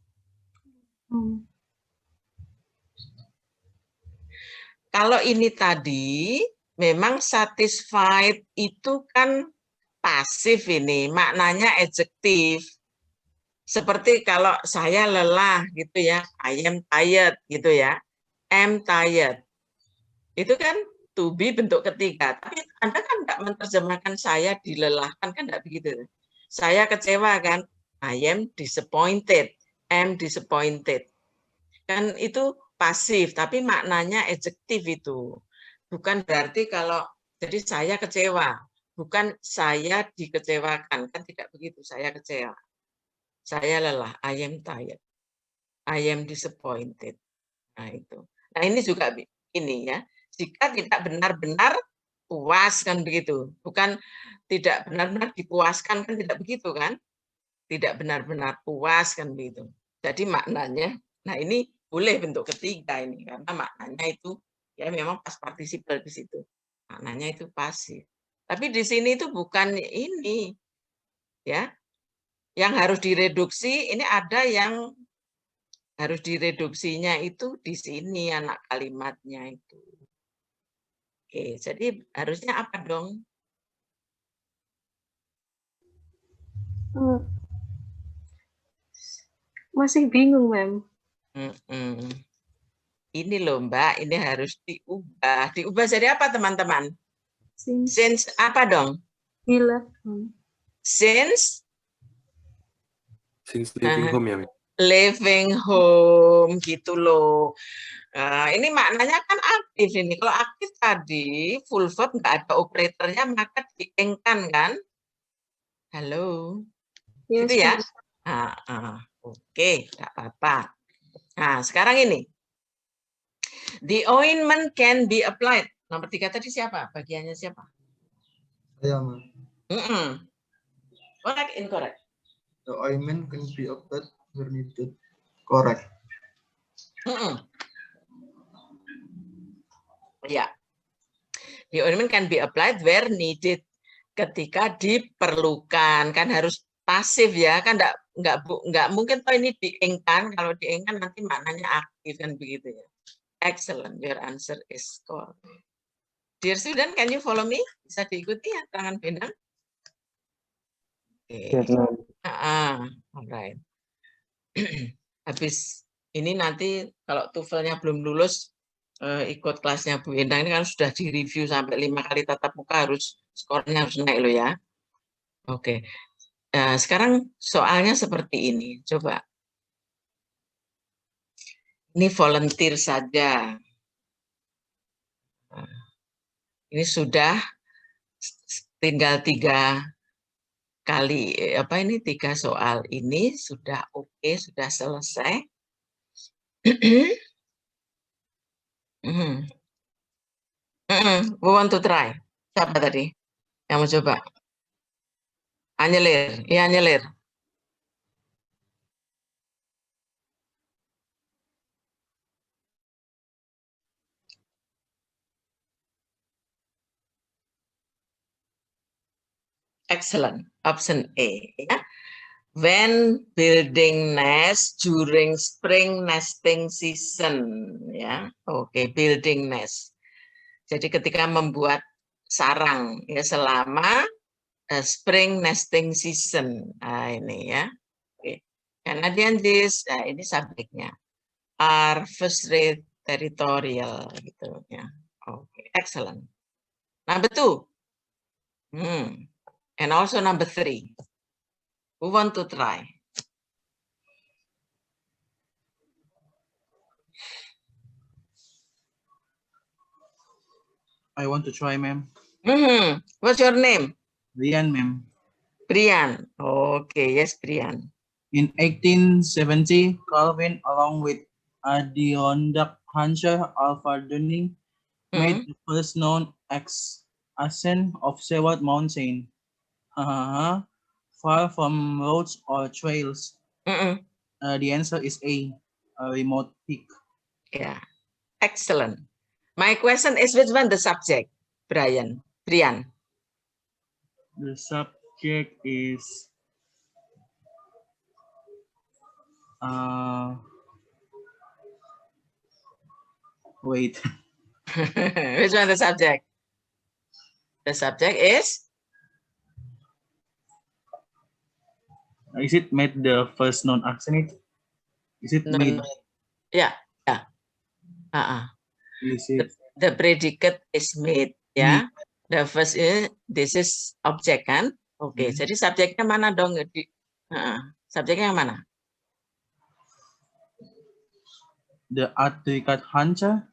Kalau ini tadi, memang satisfied itu kan pasif ini, maknanya adjektif. Seperti kalau saya lelah gitu ya, I am tired gitu ya, am tired. Itu kan to be bentuk ketiga. Tapi Anda kan nggak menerjemahkan saya dilelahkan, kan nggak begitu. Saya kecewa kan, I am disappointed, am disappointed. Kan itu pasif, tapi maknanya adjektif itu. Bukan berarti kalau, jadi saya kecewa, bukan saya dikecewakan, kan tidak begitu, saya kecewa. Saya lelah, I am tired, I am disappointed. Nah itu. Nah ini juga ini ya, jika tidak benar-benar puas kan begitu, bukan tidak benar-benar dipuaskan kan tidak begitu kan, tidak benar-benar puas kan begitu. Jadi maknanya, nah ini boleh bentuk ketiga ini karena maknanya itu ya memang pas partisiple di situ, maknanya itu pasif. Tapi di sini itu bukan ini ya, yang harus direduksi ini ada yang harus direduksinya itu di sini anak kalimatnya itu. Oke, jadi harusnya apa dong?
Masih bingung, Mem.
Ini loh Mbak, ini harus diubah. Diubah jadi apa teman-teman? Since apa dong? Since
living home ya, Mem.
Living home gitu loh. Ini maknanya kan aktif ini. Kalau aktif tadi full verb nggak ada operatornya maka diengkan kan? Halo, gitu ya? Oke, nggak apa-apa. Nah sekarang ini, the ointment can be applied. Nomor 3 tadi siapa? Bagiannya siapa?
Saya, Ma'am.
Correct, incorrect.
The ointment can be applied where needed. Correct.
Ya, the ointment can be applied where needed. Ketika diperlukan, kan harus pasif ya, kan nggak mungkin toh ini diengkan. Kalau diengkan nanti maknanya aktif kan begitu ya. Excellent, your answer is correct. Dear student, can you follow me? Bisa diikuti ya tangan bendang?
Yes, ma'am.
Alright. Habis ini nanti kalau TOEFL-nya belum lulus, ikut kelasnya Bu Endang ini kan sudah direview sampai 5 kali tatap muka, harus skornya harus naik loh ya. Oke. Sekarang soalnya seperti ini. Coba. Ini volunteer saja. Ini sudah tinggal 3 kali, 3 soal ini sudah oke, sudah selesai. We want to try. Siapa tadi yang mau coba? Anyelir, iya Anyelir. Excellent. Option A. Ya. When building nest during spring nesting season. Ya, oke, building nest. Jadi ketika membuat sarang ya selama spring nesting season. Nah, ini ya. Oke. Canadian dish, nah ini subjeknya. Are frustrated territorial gitu ya. Oke, excellent. Number 2. And also number 3. Who want to try?
I want to try, ma'am.
What's your name?
Brian, ma'am.
Brian. Okay, yes, Brian.
In 1870, Calvin, along with Adirondack Hunter Alfred Dunning, made the first known ascent of Seward Mountain. Far from roads or trails. The answer is A remote peak.
Yeah, excellent. My question is which one the subject, Brian?
The subject is wait.
Which one the subject? The subject is
Is it made the first noun accent? Is it
No,
made?
no. Yeah, yeah.
Is it
The predicate is made, ya. The first this is object kan? Oke, jadi subjeknya mana dong? Subjeknya yang mana?
the Adrikat Hancha?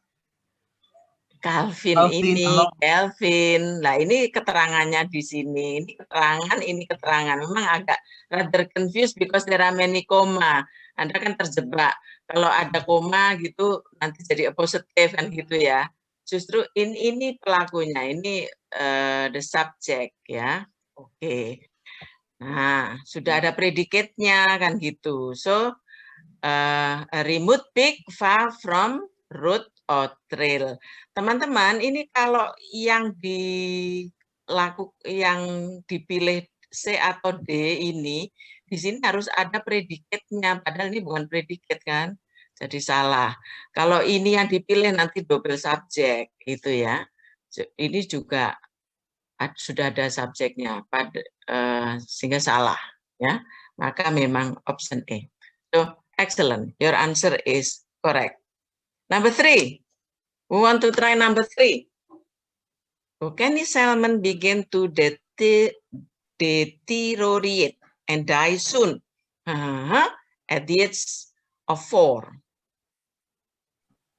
Calvin ini, Calvin. Nah, ini keterangannya di sini. Ini keterangan. Memang agak rather confused because there are many comma. Anda kan terjebak. Kalau ada koma gitu, nanti jadi appositive kan gitu ya. Justru ini pelakunya, ini the subject ya. Oke. Nah, sudah ada predicate-nya kan gitu. So, a remote peak far from road or trail. Teman-teman, ini kalau yang dipilih C atau D ini, di sini harus ada predikatnya, padahal ini bukan predikat kan, jadi salah. Kalau ini yang dipilih nanti double subject itu ya, ini juga sudah ada subjeknya, sehingga salah ya. Maka memang option A. So excellent, your answer is correct. Number 3, we want to try number 3. Can the salmon begin to deteriorate and die soon at the age of 4?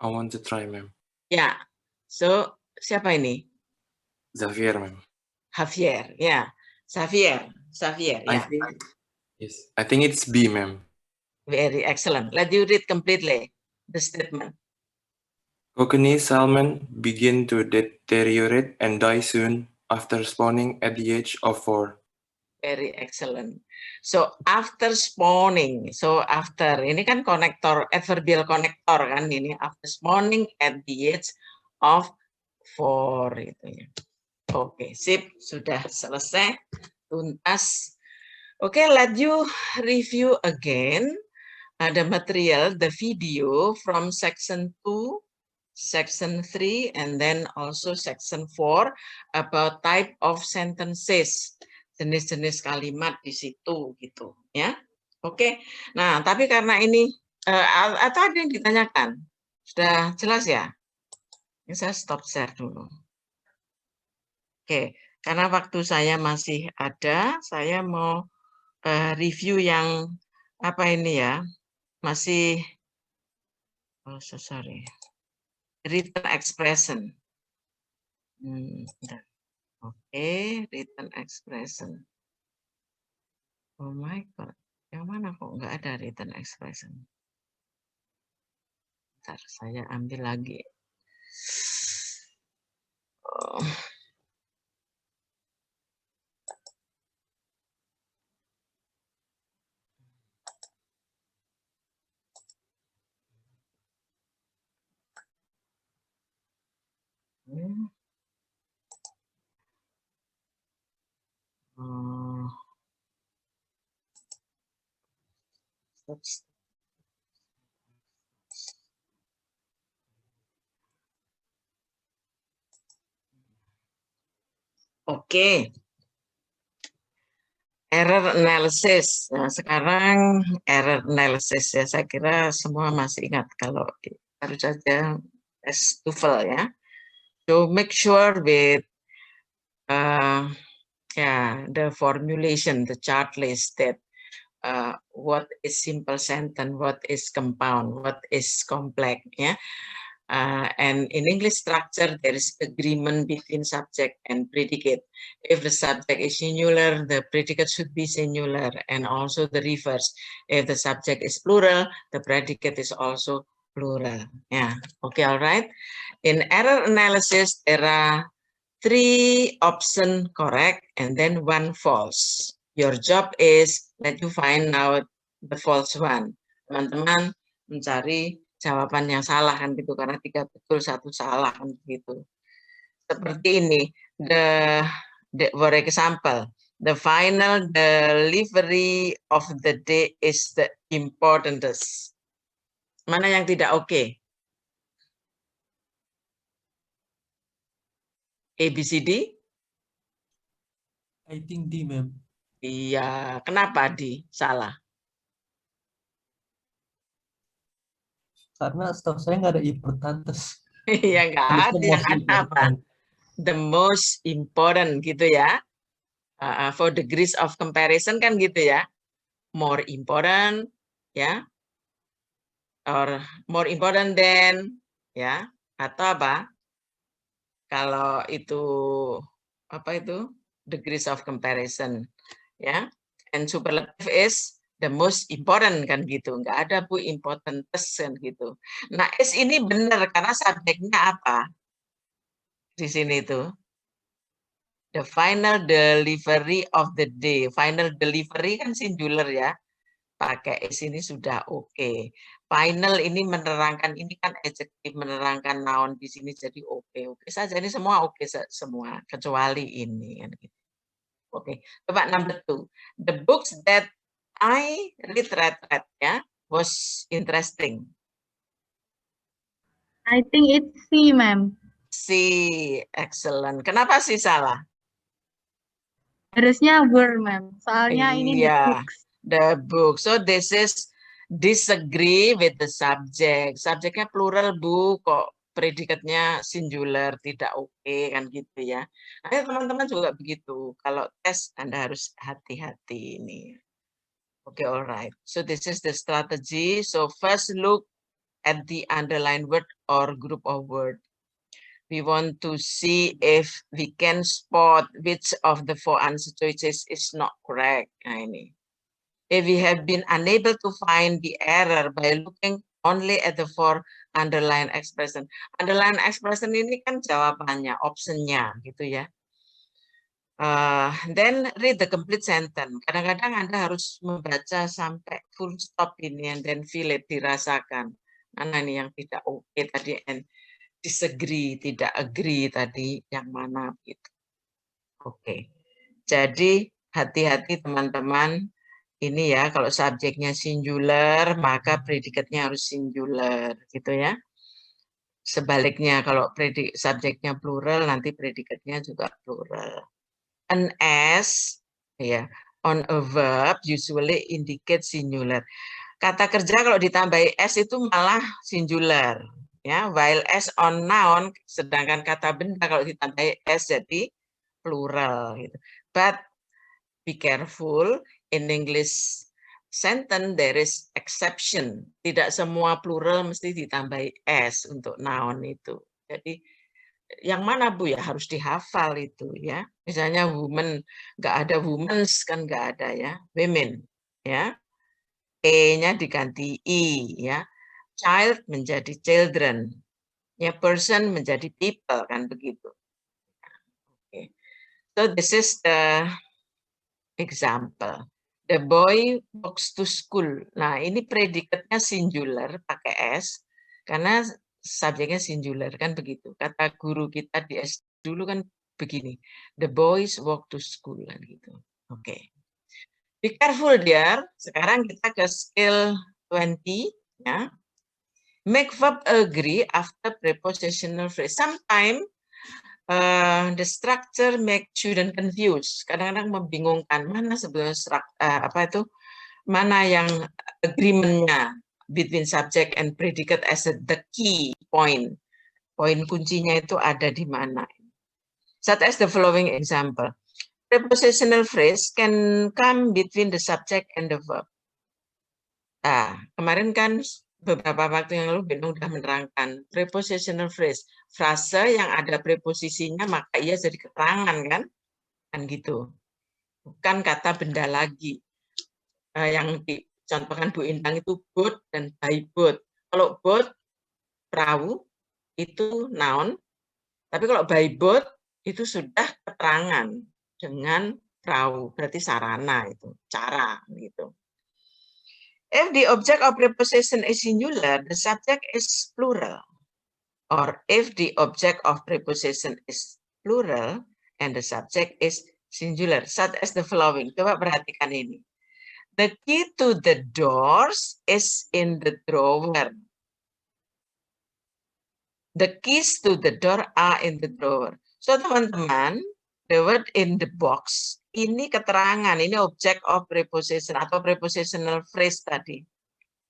I want to try, ma'am.
Ya, so siapa ini?
Xavier, ma'am.
Javier, ya. Xavier, ya.
Yes, I think it's B, ma'am.
Very excellent. Let you read completely the statement.
Kokanee salmon begin to deteriorate and die soon after spawning at the age of 4.
Very excellent. So after spawning, so after ini kan konektor, adverbial konektor kan ini, after spawning at the age of 4 itu ya. Oke, sip, sudah selesai, tuntas. Oke, let you review again the material, the video from section 2, section 3, and then also section 4 about type of sentences, jenis-jenis kalimat di situ gitu ya. Oke. Nah, tapi karena ini atau ada yang ditanyakan? Sudah jelas ya? Ini saya stop share dulu. Oke, karena waktu saya masih ada, saya mau review yang apa ini ya? Masih sorry. Written expression. Oke, written expression. Oh my God, yang mana kok nggak ada written expression? Bentar, saya ambil lagi. Oh. Oke. Error analysis. Nah, sekarang error analysis ya, saya kira semua masih ingat kalau baru saja tes TOEFL ya. So make sure with the formulation, the chart list that what is simple sentence, what is compound, what is complex ya. And in English structure, there is agreement between subject and predicate. If the subject is singular, the predicate should be singular, and also the reverse. If the subject is plural, the predicate is also plural. Yeah, okay, all right. In error analysis, there are 3 options correct and then 1 false. Your job is let you find out the false one. Teman-teman mencari jawaban yang salah kan gitu, karena 3 betul 1 salah kan begitu. Seperti ini, for example, the final delivery of the day is the importantest. Mana yang tidak oke? A, B, C, D?
I think D, ma'am.
Iya, kenapa salah?
Karena setahu saya nggak ada importance.
Iya, nggak
Harusnya
ada. Yang
most
ada apa?
important.
The most important gitu ya. For degrees of comparison kan gitu ya. More important, ya. Or more important than, ya. Atau apa? Kalau itu, apa itu? Degrees of comparison, ya. And superlative is the most important kan gitu. Nggak ada Bu importantest kan gitu. Nah, S ini benar karena subjeknya apa? Di sini tuh. The final delivery of the day. Final delivery kan singular ya. Pakai S ini sudah oke. Final ini menerangkan, ini kan adjective menerangkan noun di sini jadi oke saja. Ini semua oke semua kecuali ini kan gitu. Oke, coba number 2. The books that I read ya was interesting.
I think it's C, ma'am.
C, excellent. Kenapa sih salah?
Harusnya were, ma'am. Soalnya ini the books.
The book. So this is disagree with the subject. Subjeknya plural Bu, kok predikatnya singular, tidak oke kan gitu ya. Nah, teman-teman juga begitu. Kalau tes Anda harus hati-hati ini. Oke, alright. So this is the strategy. So first look at the underlined word or group of word. We want to see if we can spot which of the 4 answer choices is not correct. Nah, ini. If we have been unable to find the error by looking only at the 4 underline expression. Underline expression ini kan jawabannya, optionnya gitu ya. Then read the complete sentence. Kadang-kadang Anda harus membaca sampai full stop ini and then feel it, dirasakan. Mana nih yang tidak oke tadi and disagree, tidak agree tadi yang mana gitu. Oke. Jadi hati-hati teman-teman. Ini ya, kalau subjeknya singular, maka predikatnya harus singular, gitu ya. Sebaliknya, kalau subjeknya plural, nanti predikatnya juga plural. An S, ya, on a verb usually indicate singular. Kata kerja kalau ditambahi S itu malah singular, ya. While S on noun, sedangkan kata benda kalau ditambahi S jadi plural, gitu. But be careful. In English sentence there is exception. Tidak semua plural mesti ditambahi S untuk noun itu. Jadi yang mana Bu ya harus dihafal itu ya. Misalnya woman, nggak ada womens kan nggak ada ya. Women ya. E-nya diganti I ya. Child menjadi children. Ya, person menjadi people kan begitu. Okay. So this is the example. The boy walks to school. Nah, ini predikatnya singular pakai S karena subjeknya singular kan begitu. Kata guru kita di S dulu kan begini. The boys walk to school kan gitu. Oke. Be careful dear. Sekarang kita ke skill 20 ya. Make verb agree after prepositional phrase. Sometimes the structure make student confused. Kadang-kadang membingungkan mana sebenarnya mana yang agreement-nya between subject and predicate as the key point. Poin kuncinya itu ada di mana. Such as the following example. Prepositional phrase can come between the subject and the verb. Nah, kemarin kan beberapa waktu yang lalu Beno sudah menerangkan prepositional phrase, frase yang ada preposisinya maka ia jadi keterangan kan gitu, bukan kata benda lagi. Yang dicontohkan Bu Intang itu boat dan by boat. Kalau boat perahu itu noun, tapi kalau by boat itu sudah keterangan dengan perahu, berarti sarana itu, cara gitu. If the object of preposition is singular, the subject is plural. Or if the object of preposition is plural and the subject is singular, such as the following. Coba perhatikan ini. The key to the doors is in the drawer. The keys to the door are in the drawer. So teman-teman, the word in the box, ini keterangan, ini object of preposition atau prepositional phrase tadi.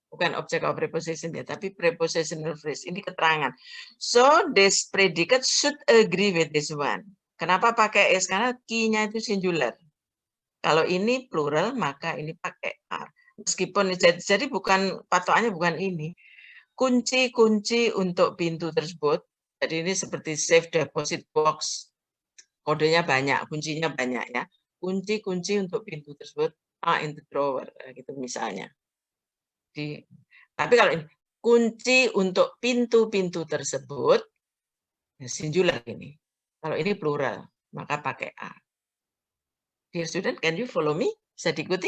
Bukan object of preposition ya, tapi prepositional phrase. Ini keterangan. So, this predicate should agree with this one. Kenapa pakai is? Karena key-nya itu singular. Kalau ini plural, maka ini pakai are. Meskipun jadi bukan patokannya bukan ini. Kunci-kunci untuk pintu tersebut. Jadi ini seperti safe deposit box. Kodenya banyak, kuncinya banyak ya. Kunci-kunci untuk pintu tersebut are in the drawer, gitu misalnya. Tapi kalau ini, kunci untuk pintu-pintu tersebut singular ini. Kalau ini plural, maka pakai a. Dear student, can you follow me? Bisa diikuti?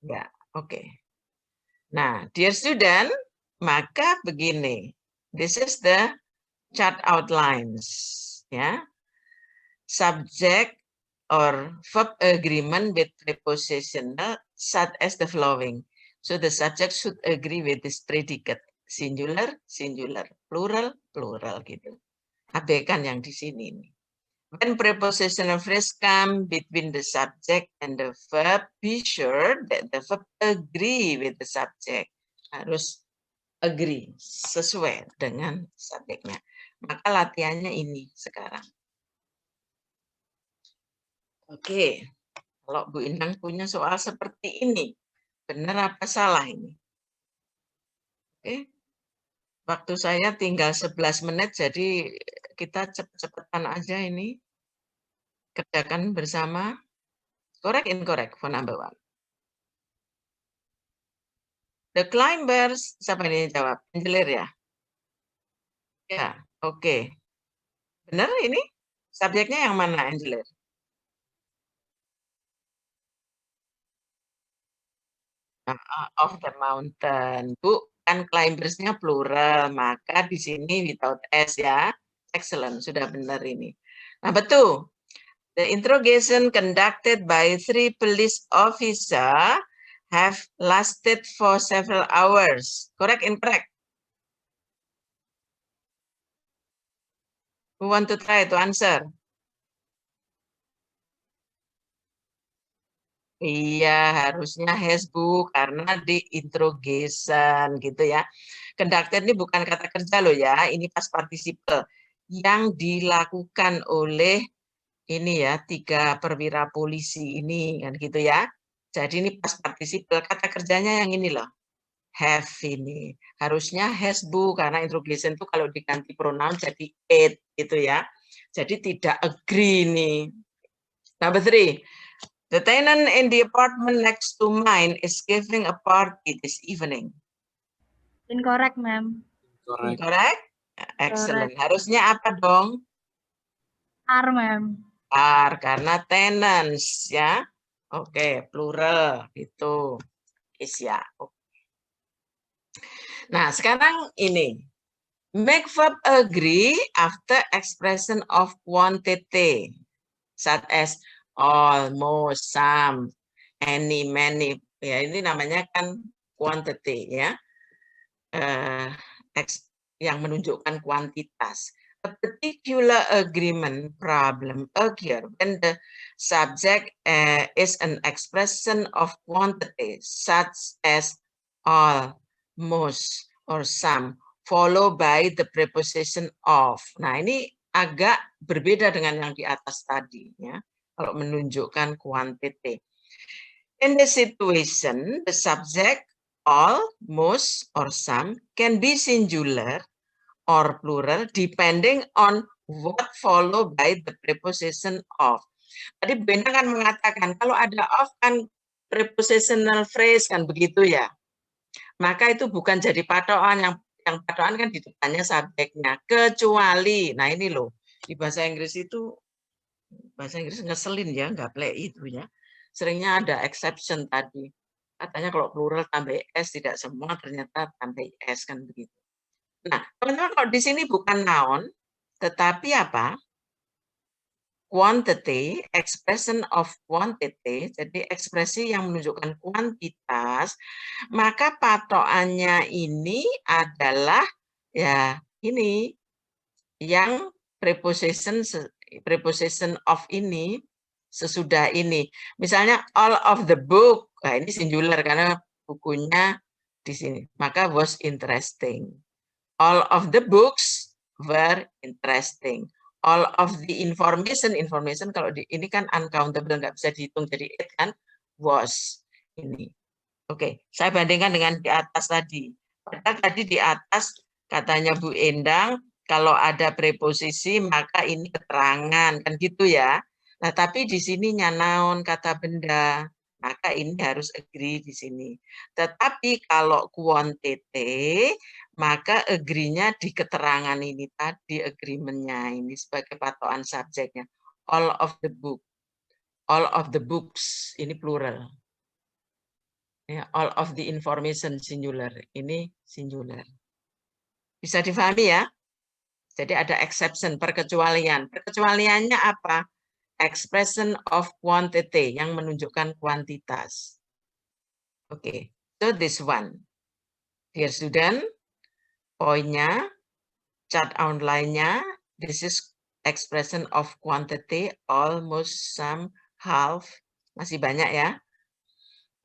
Ya, oke. Nah, dear student, maka begini. This is the chart outlines, ya. Subject or verb agreement with prepositional such as the following. So the subject should agree with this predicate. Singular, singular, plural, plural gitu. Abaikan yang di sini. When prepositional phrase come between the subject and the verb, be sure that the verb agree with the subject. Harus agree, sesuai dengan subjeknya. Maka latihannya ini sekarang. Oke, kalau Bu Inang punya soal seperti ini, benar apa salah ini? Oke, waktu saya tinggal 11 menit, jadi kita cepet-cepetan aja ini. Kerjakan bersama. Correct, incorrect for number 1. The climbers, siapa ini jawab? Angelir ya? Ya, oke. Benar ini? Subjeknya yang mana, Angelir? Of the mountain. Bu, kan climbersnya plural, maka di sini without s ya. Excellent, sudah benar ini. Nah, betul. The interrogation conducted by 3 police officers have lasted for several hours. Correct, incorrect? Who want to try to answer? Iya, harusnya has Bu, karena di interrogation gitu ya. Conducted ini bukan kata kerja loh ya, ini past participle yang dilakukan oleh ini ya 3 perwira polisi ini kan gitu ya. Jadi ini past participle, kata kerjanya yang ini loh. Have ini. Harusnya has Bu, karena interrogation itu kalau diganti pronoun jadi it gitu ya. Jadi tidak agree nih. Number 3. The tenant in the apartment next to mine is giving a party this evening.
Incorrect, ma'am.
Incorrect? Excellent. Harusnya apa dong?
Are, ma'am.
Are, karena tenants ya. Oke, plural gitu. Is ya. Nah, sekarang ini. Make verb agree after expression of quantity. Such as all, most, some, any, many. Ya, ini namanya kan quantity ya. Yang menunjukkan kuantitas. A particular agreement problem occur when the subject is an expression of quantity such as all, most, or some, followed by the preposition of. Nah, ini agak berbeda dengan yang di atas tadi ya. Kalau menunjukkan quantity. In this situation, the subject all, most, or some can be singular or plural depending on what followed by the preposition of. Tadi Benda kan mengatakan kalau ada of kan prepositional phrase kan begitu ya. Maka itu bukan jadi patokan, yang patokan kan di depannya subjeknya, kecuali, nah ini loh, di bahasa Inggris itu, bahasa Inggris ngeselin ya, nggak play itu ya. Seringnya ada exception tadi. Katanya kalau plural tambah s, tidak semua ternyata tambah s kan begitu. Nah, teman-teman kalau di sini bukan noun, tetapi apa? Quantity, expression of quantity, jadi ekspresi yang menunjukkan kuantitas, maka patokannya ini adalah ya ini yang preposition of ini sesudah ini. Misalnya all of the book, nah ini singular karena bukunya di sini. Maka was interesting. All of the books were interesting. All of the information kalau ini kan uncountable, nggak bisa dihitung, jadi it kan was ini. Oke, saya bandingkan dengan di atas tadi. Padahal tadi di atas katanya Bu Endang, kalau ada preposisi maka ini keterangan, kan gitu ya. Nah, tapi di sini noun kata benda, maka ini harus agree di sini. Tetapi kalau quantity, maka agree-nya di keterangan ini tadi, agreement-nya ini sebagai patokan subjeknya. All of the book, all of the books, ini plural. Ya, all of the information singular, ini singular. Bisa difahami ya? Jadi ada exception, perkecualian. Perkecualiannya apa? Expression of quantity, yang menunjukkan kuantitas. Oke, so this one. Dear student, poinnya, chart outline-nya, this is expression of quantity, almost, some, half, masih banyak ya.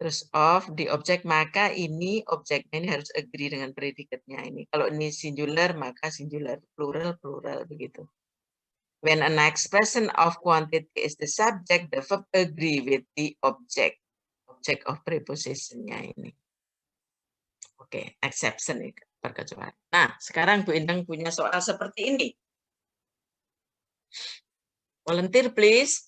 Terus of the object, maka ini objeknya ini harus agree dengan predikatnya ini. Kalau ini singular, maka singular, plural, plural, begitu. When an expression of quantity is the subject, the verb agree with the object of preposition-nya ini. Oke, exception ini, perkecualian. Nah, sekarang Bu Endang punya soal seperti ini. Volunteer, please.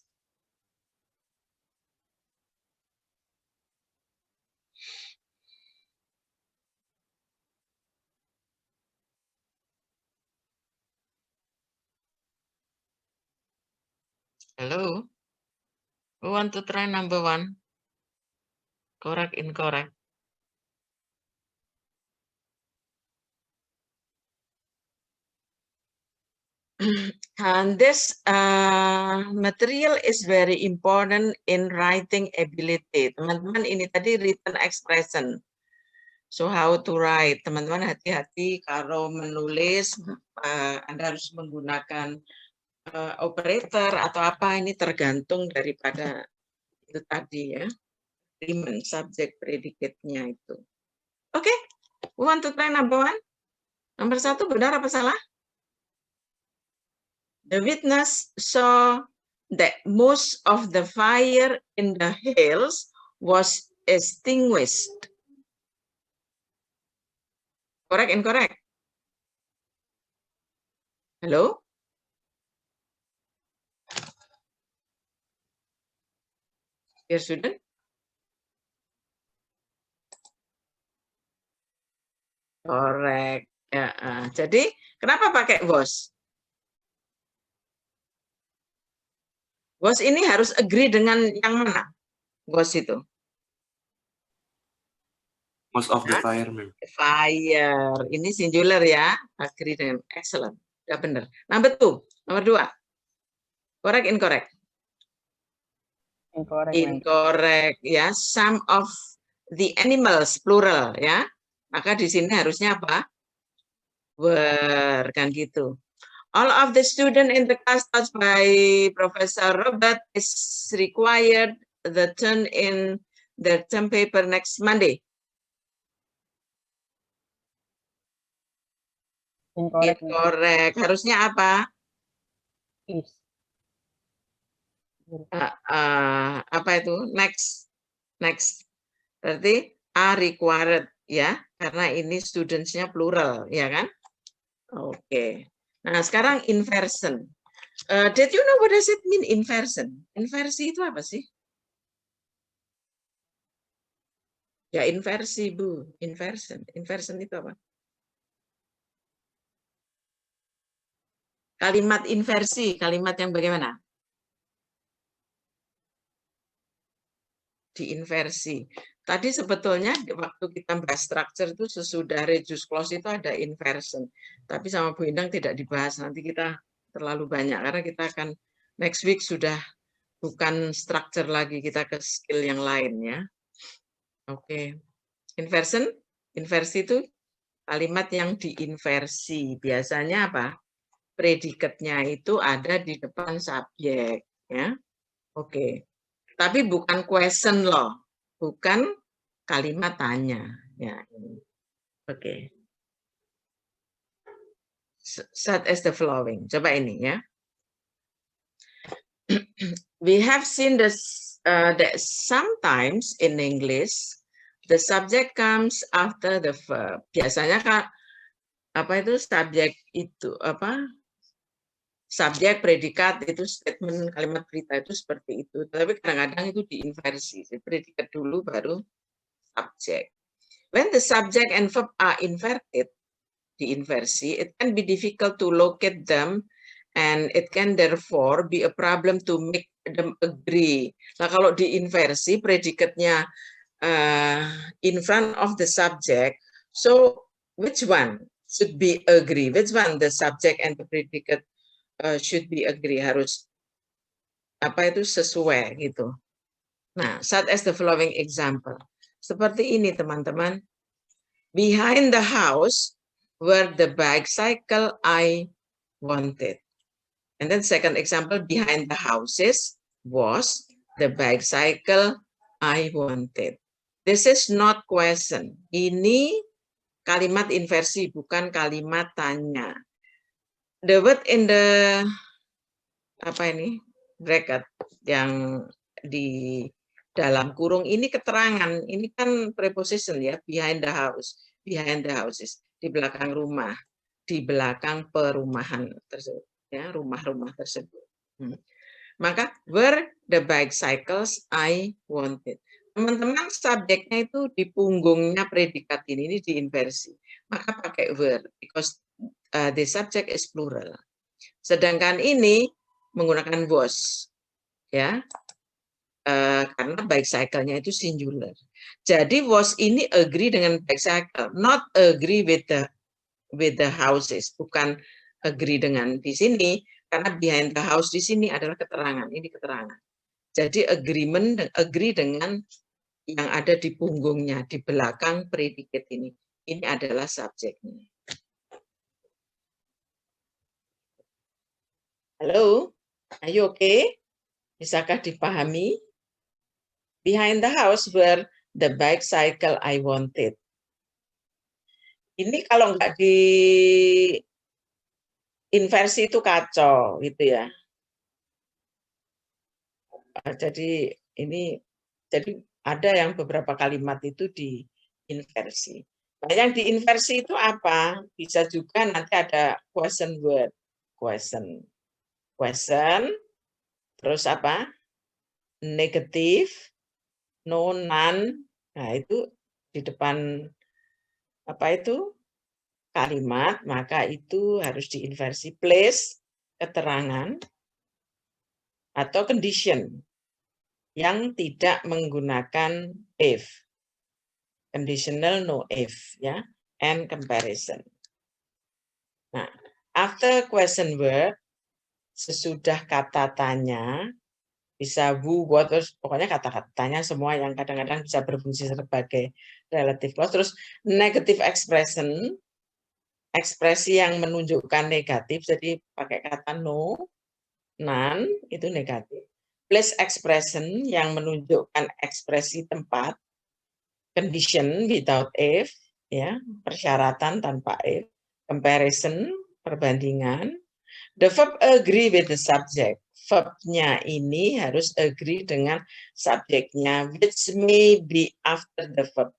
Hello, who want to try number 1? Correct, incorrect. And this material is very important in writing ability. Teman-teman, ini tadi written expression. So how to write? Teman-teman hati-hati kalau menulis, Anda harus menggunakan operator atau apa, ini tergantung daripada itu tadi ya. Agreement, subject, predicate-nya itu. Oke, we want to try number 1. Nomor 1 benar apa salah? The witness saw that most of the fire in the hills was extinguished. Correct, incorrect? Hello? Dear student? Correct. Ya, jadi kenapa pakai was? Was ini harus agree dengan yang mana? Was itu.
Most of the fire, ma'am.
Fire. Ini singular ya. Agree dengan. Excellent. Ya benar. Number 2. Nomor 2. Correct, incorrect?
Incorrect.
Incorrect. Ya. Some of the animals, plural ya. Maka di sini harusnya apa? Were, kan gitu. All of the student in the class taught by Professor Robert is required the turn in the term paper next Monday.
Incorrect.
Incorrect. Harusnya apa?
Is.
Apa itu? Next. Next. Berarti are required ya, karena ini students-nya plural, ya kan? Oke. Nah, sekarang inversion. Did you know what does it mean inversion? Inversi itu apa sih? Ya, inversi, Bu. Inversion. Inversion itu apa? Kalimat inversi, kalimat yang bagaimana? Diinversi. Tadi sebetulnya waktu kita bahas structure itu sesudah reduce clause itu ada inversion. Tapi sama Bu Endang tidak dibahas. Nanti kita terlalu banyak karena kita akan next week sudah bukan structure lagi, kita ke skill yang lain ya. Oke. Inversion, inversi itu kalimat yang diinversi. Biasanya apa? predikatnya itu ada di depan subjek, ya. Oke. Tapi bukan question loh, bukan kalimat tanya, ya. Oke. Such as the following. Coba ini ya. We have seen this that sometimes in English the subject comes after the verb. Biasanya apa itu subjek itu apa? Subjek, predikat itu statement kalimat berita itu seperti itu. Tapi kadang-kadang itu diinversi. Predikat dulu baru subjek. When the subject and verb are inverted, diinversi, it can be difficult to locate them and it can therefore be a problem to make them agree. Nah, kalau diinversi predikatnya in front of the subject, so which one should be agree? Which one the subject and the predicate should be agree? Harus apa itu sesuai gitu. Nah, such as the following example. Seperti ini teman-teman. Behind the house were the bicycle I wanted. And then second example, behind the houses was the bicycle I wanted. This is not question. Ini kalimat inversi, bukan kalimat tanya. The word in the apa ini bracket yang di dalam kurung ini keterangan, ini kan preposition ya, behind the house, behind the houses, di belakang rumah, di belakang perumahan tersebut, ya, rumah-rumah tersebut. Maka were the bicycles I wanted. Teman-teman, subjeknya itu di punggungnya predikat ini diinversi. Maka pakai were, because the subject is plural. Sedangkan ini menggunakan was, ya, karena bicycle-nya itu singular. Jadi was ini agree dengan bicycle, not agree with the houses, bukan agree dengan di sini, karena behind the house di sini adalah keterangan, ini keterangan. Jadi agree dengan yang ada di punggungnya, di belakang predikat ini. Ini adalah subjeknya. Halo, are you okay? Bisakah dipahami? Behind the house were the bicycle I wanted. Ini kalau nggak di inversi itu kacau, gitu ya. Jadi ini, jadi ada yang beberapa kalimat itu di inversi. Nah, yang diinversi itu apa? Bisa juga nanti ada question word, question, terus apa? Negatif, no, none. Nah, itu di depan apa itu? Kalimat, maka itu harus diinversi. Place, keterangan, atau condition yang tidak menggunakan if. Conditional no if, ya, and comparison. Nah, after question word, sesudah kata tanya, bisa who, what, terus pokoknya kata-kata tanya semua yang kadang-kadang bisa berfungsi sebagai relative clause. Terus negative expression, ekspresi yang menunjukkan negatif, jadi pakai kata no, none, itu negatif. Place expression yang menunjukkan ekspresi tempat, condition without if, ya, persyaratan tanpa if. Comparison, perbandingan. The verb agree with the subject. Verbnya ini harus agree dengan subjeknya, which may be after the verb,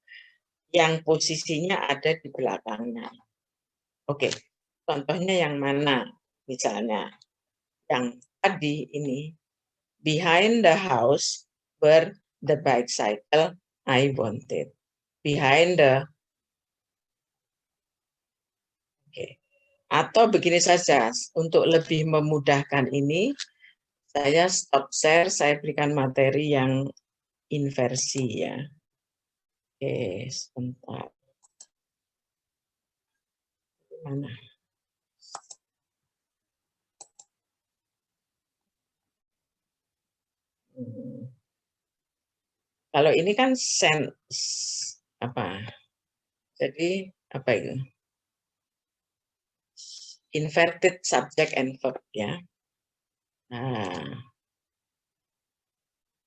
yang posisinya ada di belakangnya. Oke, contohnya yang mana? Misalnya, yang tadi ini, behind the house were the bicycle I wanted. Behind the, oke. Atau begini saja, untuk lebih memudahkan ini, saya stop share, saya berikan materi yang inversi ya. Oke, sebentar. Mana? Kalau ini kan sense apa? Jadi apa itu? inverted subject and verb ya. Nah,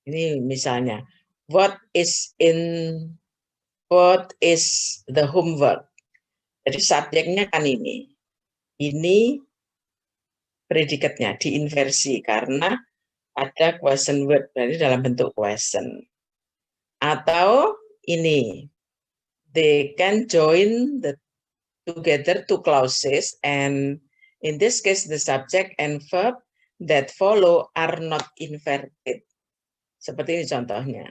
ini misalnya what is the homework. Jadi subjeknya kan ini predikatnya diinversi karena ada question word, berarti dalam bentuk question. Atau ini, they can join together two clauses, and in this case the subject and verb that follow are not inverted. Seperti ini contohnya.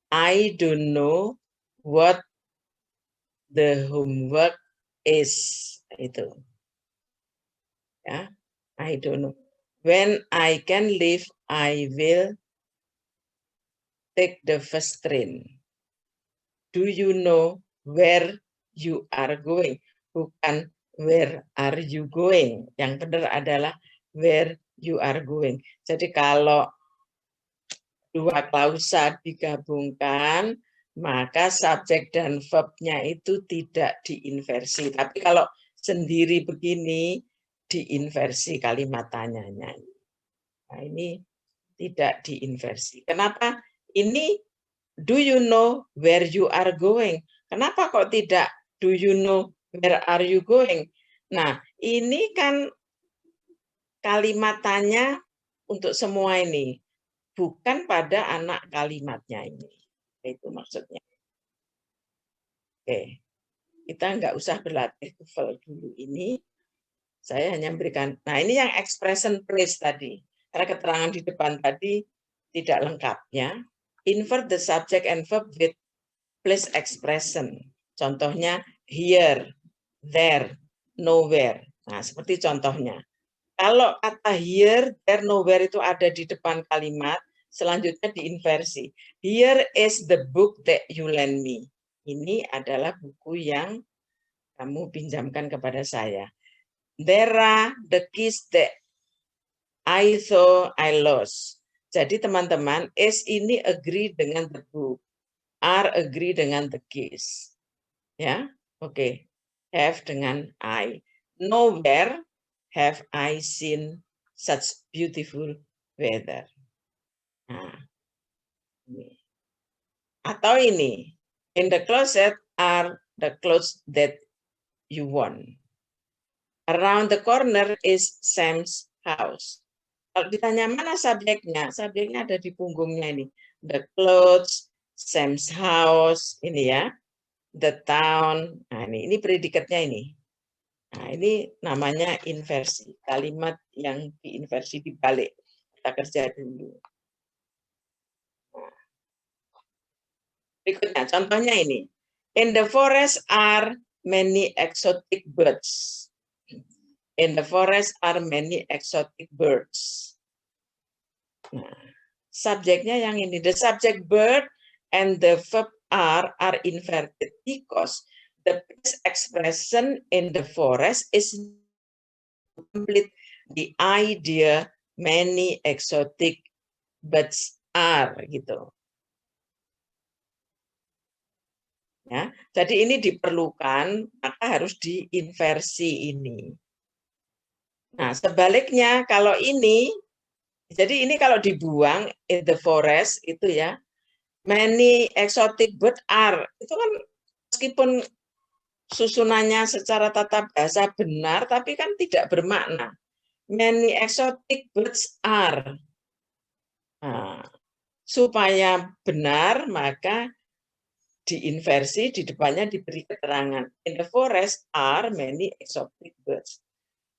I don't know what the homework is. Itu. Ya, I don't know. When I can leave, I will take the first train. Do you know where you are going? Bukan where are you going. Yang benar adalah where you are going. Jadi kalau dua klausa digabungkan, maka subjek dan verb-nya itu tidak diinversi. Tapi kalau sendiri begini, diinversi kalimat tanyanya. Nah, ini tidak diinversi. Kenapa? Ini do you know where you are going? Kenapa kok tidak do you know where are you going? Nah, ini kan kalimat tanya untuk semua ini, bukan pada anak kalimatnya ini. Itu maksudnya. Oke, kita nggak usah berlatih TOEFL dulu ini. Saya hanya memberikan, nah ini yang expression place tadi. Karena keterangan di depan tadi tidak lengkapnya. Invert the subject and verb with place expression. Contohnya here, there, nowhere. Nah, seperti contohnya. Kalau kata here, there, nowhere itu ada di depan kalimat, selanjutnya diinversi. Here is the book that you lend me. Ini adalah buku yang kamu pinjamkan kepada saya. There are the keys that I thought I lost. Jadi teman-teman, is ini agree dengan the book, are agree dengan the keys. Ya, oke. Have dengan I. Nowhere have I seen such beautiful weather. Nah, ini. Atau ini, in the closet are the clothes that you want. Around the corner is Sam's house. Kalau ditanya mana subjeknya, subjeknya ada di punggungnya ini. The clothes, Sam's house, ini ya. The town. Nah, ini predikatnya ini. Nah, ini namanya inversi. Kalimat yang diinversi dibalik. Kita kerja dulu. Nah. Berikutnya, contohnya ini. In the forest are many exotic birds. In the forest are many exotic birds. Nah, subjeknya yang ini. The subject bird and the verb are inverted because the place expression in the forest is complete the idea many exotic birds are gitu. Ya, jadi ini diperlukan, maka harus diinversi ini. Nah, sebaliknya kalau ini, jadi ini kalau dibuang in the forest itu ya, many exotic birds are, itu kan meskipun susunannya secara tata bahasa benar, tapi kan tidak bermakna. Many exotic birds are. Nah, supaya benar, maka diinversi, di depannya diberi keterangan. In the forest are many exotic birds.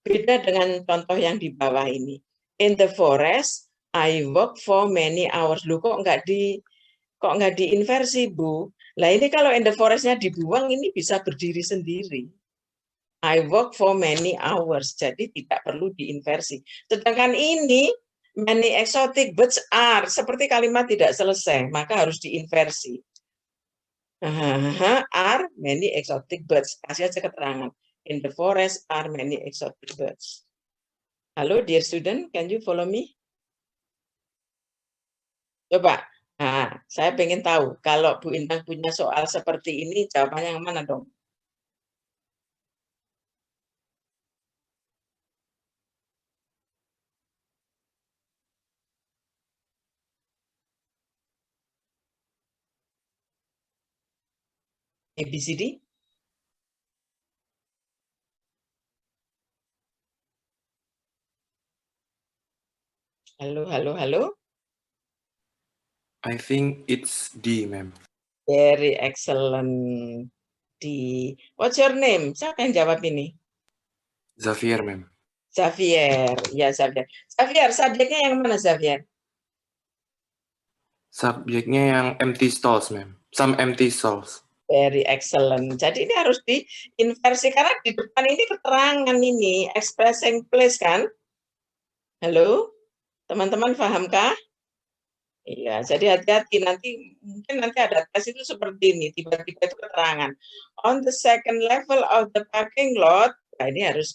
Beda dengan contoh yang di bawah ini. In the forest, I work for many hours. Loh, kok nggak diinversi, Bu? Lah ini kalau in the forest-nya dibuang, ini bisa berdiri sendiri. I work for many hours. Jadi tidak perlu diinversi. Sedangkan ini, many exotic birds are. Seperti kalimat tidak selesai, maka harus diinversi. Are many exotic birds. Kasih aja keterangan. In the forest are many exotic birds. Halo, dear student, can you follow me? Coba. Nah, saya pengen tahu, kalau Bu Intan punya soal seperti ini, jawabannya yang mana dong? ABCD? Halo, halo, halo.
I think it's D, ma'am.
Very excellent. D. What's your name? Siapa yang jawab ini?
Xavier, ma'am.
Xavier. Ya, Xavier. Xavier, subjeknya yang mana, Xavier?
Subjeknya yang empty stalls, ma'am. Some empty stalls.
Very excellent. Jadi ini harus diinversi karena di depan ini keterangan ini expressing place kan? Halo, teman-teman pahamkah? Iya, jadi hati-hati nanti mungkin nanti ada tes itu seperti ini tiba-tiba itu keterangan. On the second level of the parking lot, nah ini harus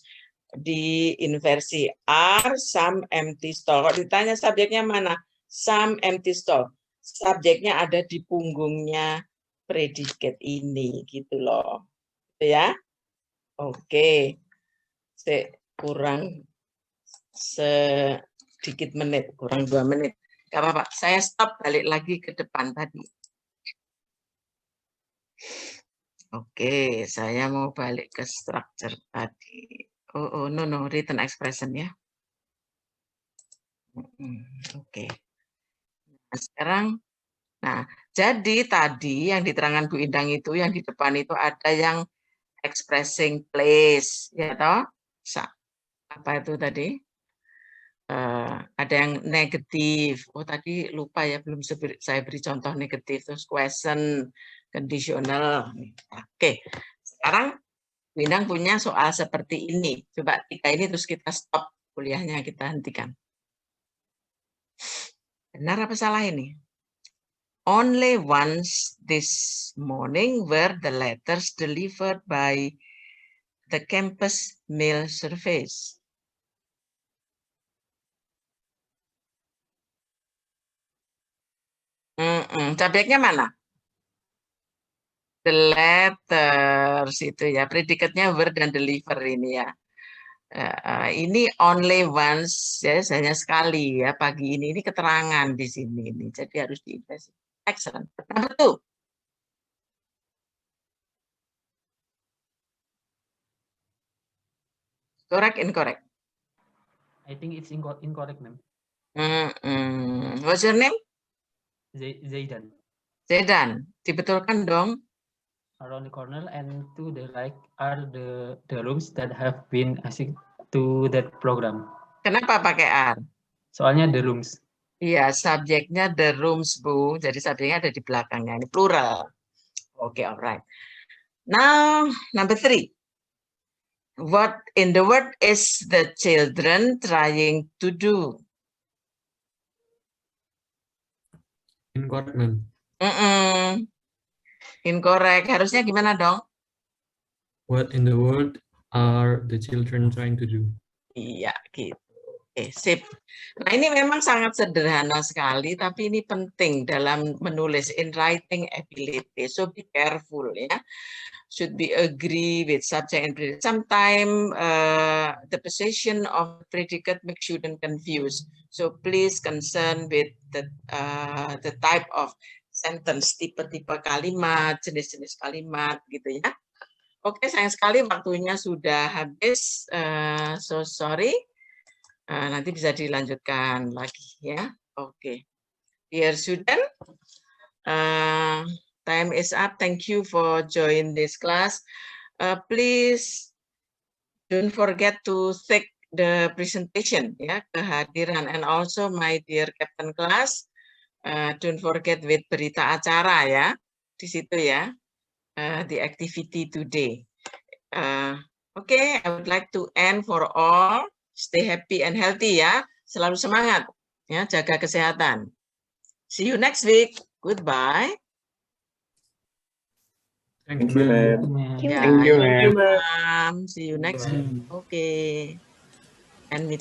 diinversi. Are some empty stall. Kalau ditanya subjeknya mana? Some empty stall. Subjeknya ada di punggungnya predikat ini gitu loh. Ya. Oke. Kurang sedikit menit, kurang 2 menit. Gak apa-apa, saya stop balik lagi ke depan tadi. Oke, saya mau balik ke structure tadi. Oh, no, written expression ya. Oke. Nah, sekarang, jadi tadi yang diterangkan Bu Indang itu, yang di depan itu ada yang expressing place, ya toh? Apa itu tadi? Ada yang negatif. Oh tadi lupa ya, belum saya beri contoh negatif. Terus question, conditional. Oke, sekarang Winang punya soal seperti ini. Coba 3 ini terus kita stop kuliahnya, kita hentikan. Benar apa salah ini? Only once this morning were the letters delivered by the campus mail service. Subjeknya mana? The letters itu ya, predikatnya were dan deliver ini ya. Ini only once ya, hanya sekali ya pagi ini keterangan di sini ini. Jadi harus diinvest. Excellent. Number 2. Correct, incorrect?
I think it's incorrect, ma'am.
What's your name?
Zaidan.
Zaidan, dibetulkan dong.
Around the corner and to the right are the rooms that have been assigned to that program.
Kenapa pakai R?
Soalnya the rooms.
Iya, subjeknya the rooms, Bu. Jadi subjeknya ada di belakangnya. Ini plural. Oke, alright. Now, number 3. What in the word is the children trying to do?
Incorrect, ma'am.
Incorrect. Harusnya gimana dong?
What in the world are the children trying to do?
Iya, gitu. Oke, sip. Nah, ini memang sangat sederhana sekali, tapi ini penting dalam menulis in writing ability. So be careful ya. Should be agree with subject and predicate. Sometimes the position of predicate makes student confused. So please concern with the type of sentence, tipe-tipe kalimat, jenis-jenis kalimat gitu ya. Oke, sayang sekali waktunya sudah habis. So sorry. Nanti bisa dilanjutkan lagi ya. Oke. Dear student, time is up. Thank you for join this class. Please don't forget to take the presentation ya, kehadiran, and also my dear captain class, don't forget with berita acara ya di situ ya, the activity today. Okay, I would like to end for all. Stay happy and healthy ya, selalu semangat ya, jaga kesehatan. See you next week. Goodbye.
Thank you, ma'am.
Thank you, ma'am. See you next week. Okay. And